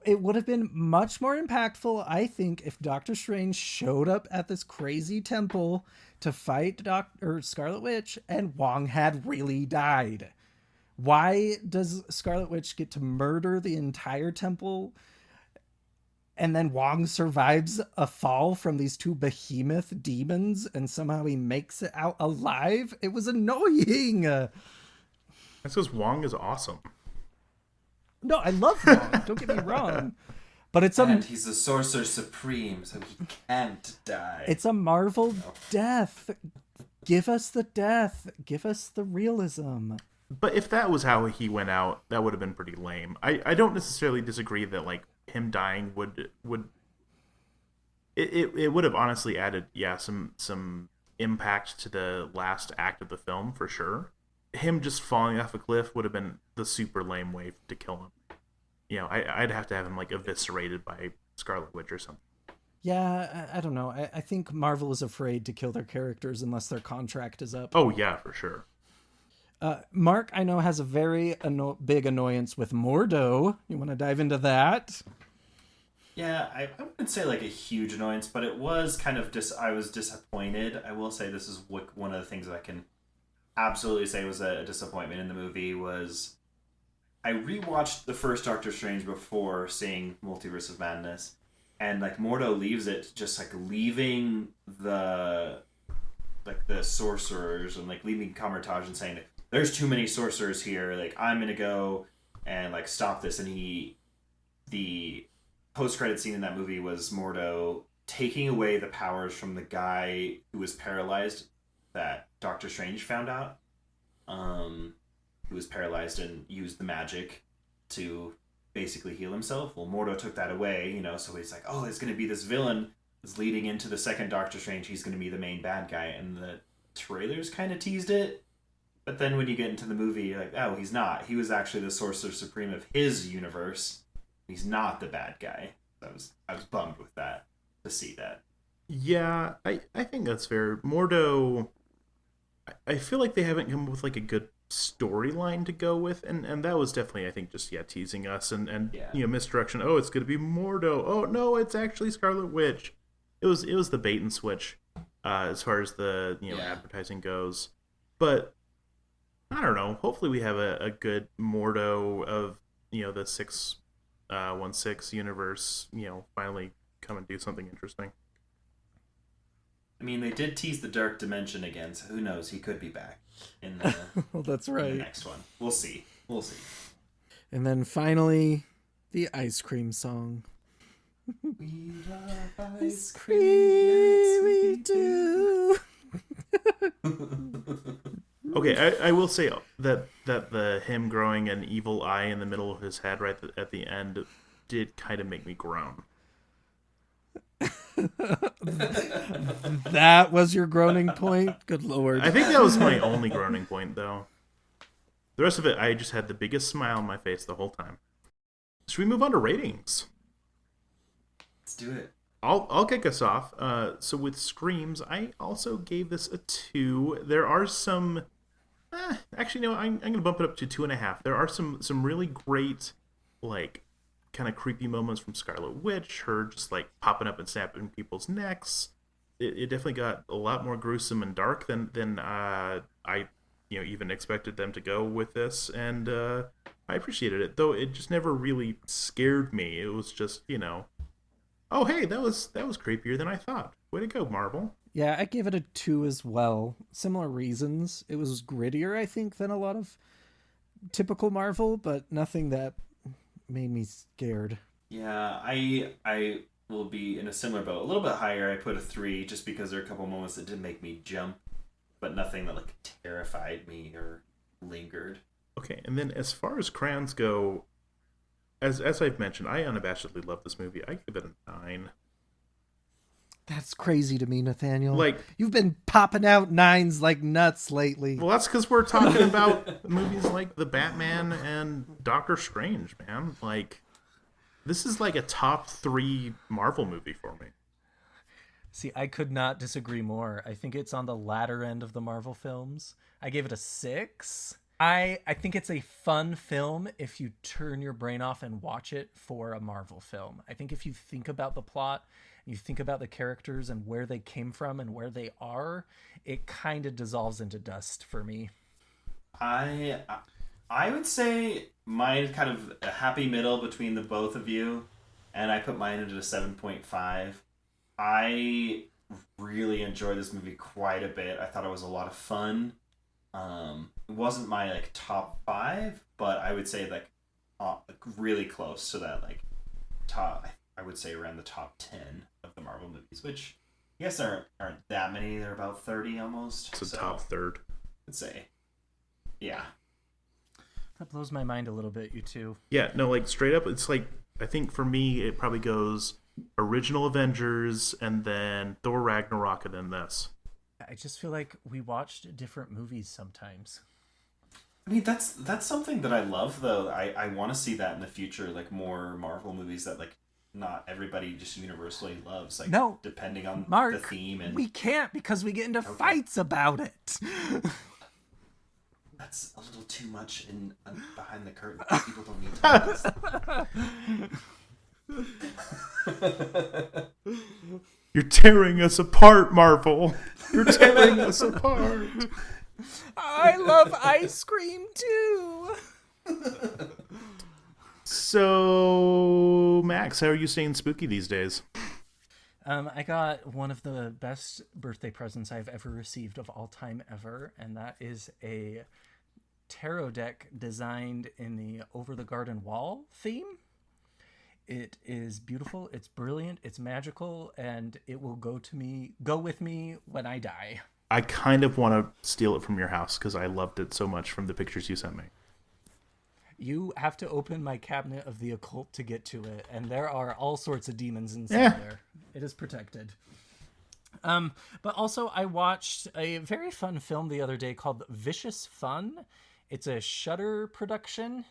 It would have been much more impactful, I think, if Doctor Strange showed up at this crazy temple to fight Scarlet Witch and Wong had really died. Why does Scarlet Witch get to murder the entire temple and then Wong survives a fall from these two behemoth demons and somehow he makes it out alive? It was annoying. That's because Wong is awesome. No, I love Wong. Don't get me wrong. But and he's the Sorcerer Supreme, so he can't die. It's a Marvel death. Give us the death. Give us the realism. But if that was how he went out, that would have been pretty lame. I don't necessarily disagree that like him dying would it would have honestly added some impact to the last act of the film for sure. Him just falling off a cliff would have been the super lame way to kill him. I'd have to have him like eviscerated by Scarlet Witch or something. Yeah, I don't know. I think Marvel is afraid to kill their characters unless their contract is up. Oh yeah, for sure. Mark, I know, has a very big annoyance with Mordo. You want to dive into that? Yeah, I wouldn't say like a huge annoyance, but it was kind of I was disappointed. I will say this is one of the things that I can absolutely say was a disappointment in the movie was I rewatched the first Doctor Strange before seeing Multiverse of Madness, and like Mordo leaves it just like leaving the sorcerers and like leaving Kamartaj and saying there's too many sorcerers here, like I'm gonna go and like stop this. And the post-credit scene in that movie was Mordo taking away the powers from the guy who was paralyzed that Doctor Strange found out, who was paralyzed and used the magic to basically heal himself. Well, Mordo took that away, so he's like, oh, it's going to be this villain that's leading into the second Doctor Strange. He's going to be the main bad guy. And the trailers kind of teased it. But then when you get into the movie, you're like, oh, he's not. He was actually the Sorcerer Supreme of his universe. He's not the bad guy. I was bummed with that, to see that. Yeah, I think that's fair. Mordo, I feel like they haven't come up with like a good storyline to go with, and that was definitely, I think, just teasing us and misdirection. Oh, it's gonna be Mordo. Oh no, it's actually Scarlet Witch. It was the bait and switch, as far as the advertising goes. But I don't know. Hopefully, we have a good Mordo of the 616 universe. Finally come and do something interesting. I mean, they did tease the Dark Dimension again, so who knows? He could be back in the, well, that's right. in the next one. We'll see. And then finally, the ice cream song. We love ice cream, yes, we do. Okay, I will say that the him growing an evil eye in the middle of his head right at the end did kind of make me groan. That was your groaning point? Good lord. I think that was my only groaning point, though. The rest of it, I just had the biggest smile on my face the whole time. Should we move on to ratings? Let's do it. I'll kick us off. So with Screams, I also gave this a 2. There are some... actually, no, I'm going to bump it up to 2.5. There are some really great, like, kind of creepy moments from Scarlet Witch, her just, like, popping up and snapping people's necks. It definitely got a lot more gruesome and dark than I even expected them to go with this, and I appreciated it, though it just never really scared me. It was just, oh, hey, that was creepier than I thought. Way to go, Marvel. Yeah, I gave it a 2 as well. Similar reasons. It was grittier, I think, than a lot of typical Marvel, but nothing that made me scared. Yeah, I will be in a similar boat. A little bit higher. I put a 3 just because there are a couple moments that did make me jump, but nothing that like terrified me or lingered. Okay, and then as far as crayons go, as I've mentioned, I unabashedly love this movie. I give it a 9. That's crazy to me, Nathaniel. Like, you've been popping out 9s like nuts lately. Well, that's because we're talking about movies like The Batman and Doctor Strange, man. Like, this is like a top 3 Marvel movie for me. See, I could not disagree more. I think it's on the latter end of the Marvel films. I gave it a 6. I think it's a fun film if you turn your brain off and watch it for a Marvel film. I think if you think about the plot, you think about the characters and where they came from and where they are, it kind of dissolves into dust for me. I would say mine kind of a happy middle between the both of you, and I put mine into a 7.5. I really enjoyed this movie quite a bit. I thought it was a lot of fun. It wasn't my like top 5, but I would say like really close to that, like top. I would say around the top 10 of the Marvel movies, which I guess aren't that many. They're about 30 almost. It's a top third. I'd say, yeah. That blows my mind a little bit, you two. Yeah, no, like straight up, it's like, I think for me, it probably goes original Avengers and then Thor Ragnarok and then this. I just feel like we watched different movies sometimes. I mean, that's something that I love, though. I want to see that in the future, like more Marvel movies that like not everybody just universally loves, like no, depending on Mark, the theme. And we can't because we get into fights about it. That's a little too much in behind the curtain. People don't need to know this. You're tearing us apart, Marvel. You're tearing us apart. I love ice cream too. So, Max, how are you staying spooky these days? I got one of the best birthday presents I've ever received of all time ever, and that is a tarot deck designed in the Over the Garden Wall theme. It is beautiful, it's brilliant, it's magical, and it will go with me when I die. I kind of want to steal it from your house because I loved it so much from the pictures you sent me. You have to open my cabinet of the occult to get to it, and there are all sorts of demons inside there. It is protected. But also, I watched a very fun film the other day called Vicious Fun. It's a Shudder production.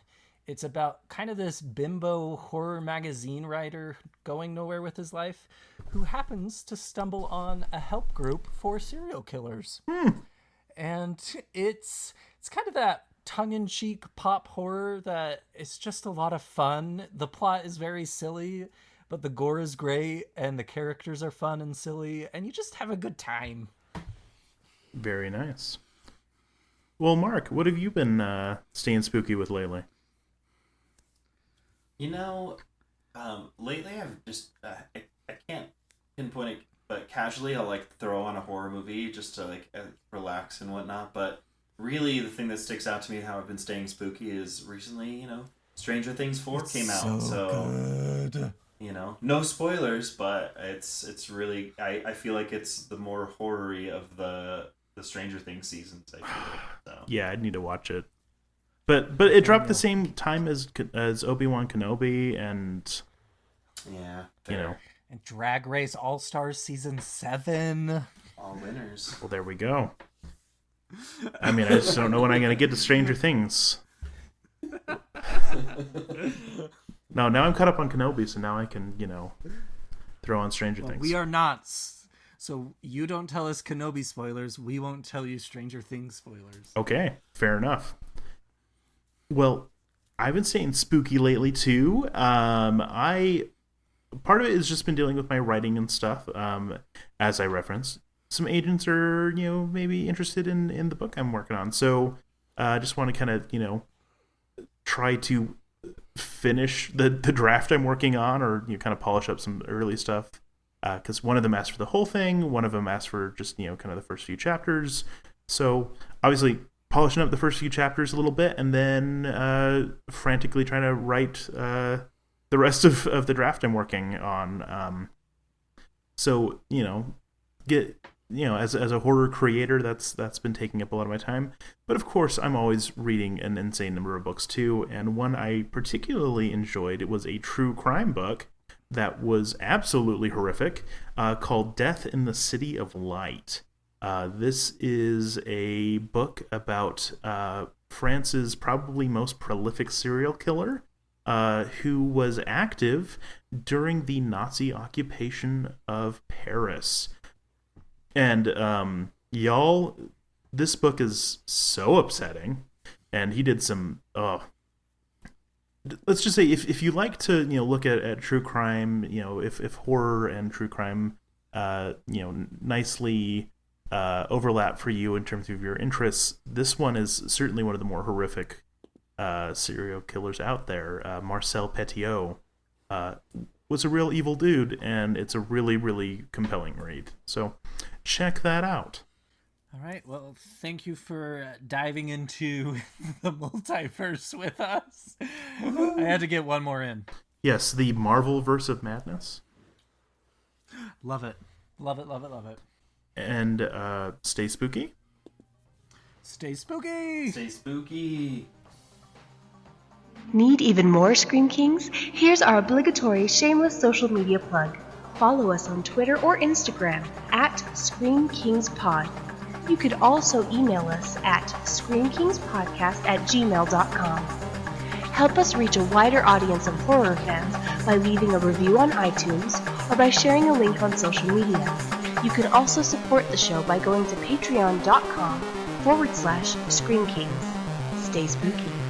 It's about kind of this bimbo horror magazine writer going nowhere with his life who happens to stumble on a help group for serial killers. And it's kind of that tongue-in-cheek pop horror that is just a lot of fun. The plot is very silly, but the gore is great and the characters are fun and silly, and you just have a good time. Very nice. Well, Mark, what have you been staying spooky with lately? Lately I've just I can't pinpoint it, but casually I'll like throw on a horror movie just to like relax and whatnot. But really, the thing that sticks out to me how I've been staying spooky is recently, Stranger Things 4 came out, so good. No spoilers, but it's really I feel like it's the more horror-y of the Stranger Things seasons. I feel like, so. Yeah, I'd need to watch it. But it dropped the same time as Obi-Wan Kenobi and fair. And Drag Race All-Stars Season 7. All winners. Well, there we go. I mean, I just don't know when I'm going to get to Stranger Things. No, now I'm caught up on Kenobi, so now I can, throw on Stranger Things. We are not. So you don't tell us Kenobi spoilers, we won't tell you Stranger Things spoilers. Okay, fair enough. Well, I've been staying spooky lately too. Part of it has just been dealing with my writing and stuff. As I referenced, some agents are maybe interested in the book I'm working on. So I just want to kind of try to finish the draft I'm working on, or kind of polish up some early stuff. Because one of them asked for the whole thing, one of them asked for just kind of the first few chapters. So obviously, polishing up the first few chapters a little bit, and then frantically trying to write the rest of the draft I'm working on. So as a horror creator, that's been taking up a lot of my time. But of course, I'm always reading an insane number of books too. And one I particularly enjoyed, it was a true crime book that was absolutely horrific, called Death in the City of Light. This is a book about France's probably most prolific serial killer, who was active during the Nazi occupation of Paris. And y'all, this book is so upsetting, and he did some let's just say if you like to look at true crime, if horror and true crime nicely overlap for you in terms of your interests, this one is certainly one of the more horrific serial killers out there. Marcel Petiot was a real evil dude, and it's a really, really compelling read. So check that out. All right. Well, thank you for diving into the multiverse with us. I had to get one more in. Yes, the Marvelverse of Madness. Love it. Love it, love it, love it. And stay spooky. Stay spooky. Stay spooky. Need even more Scream Kings? Here's our obligatory shameless social media plug. Follow us on Twitter or Instagram at ScreamKingsPod. You could also email us at screamkingspodcast@gmail.com. Help us reach a wider audience of horror fans by leaving a review on iTunes or by sharing a link on social media. You can also support the show by going to patreon.com/ScreamKings. Stay spooky.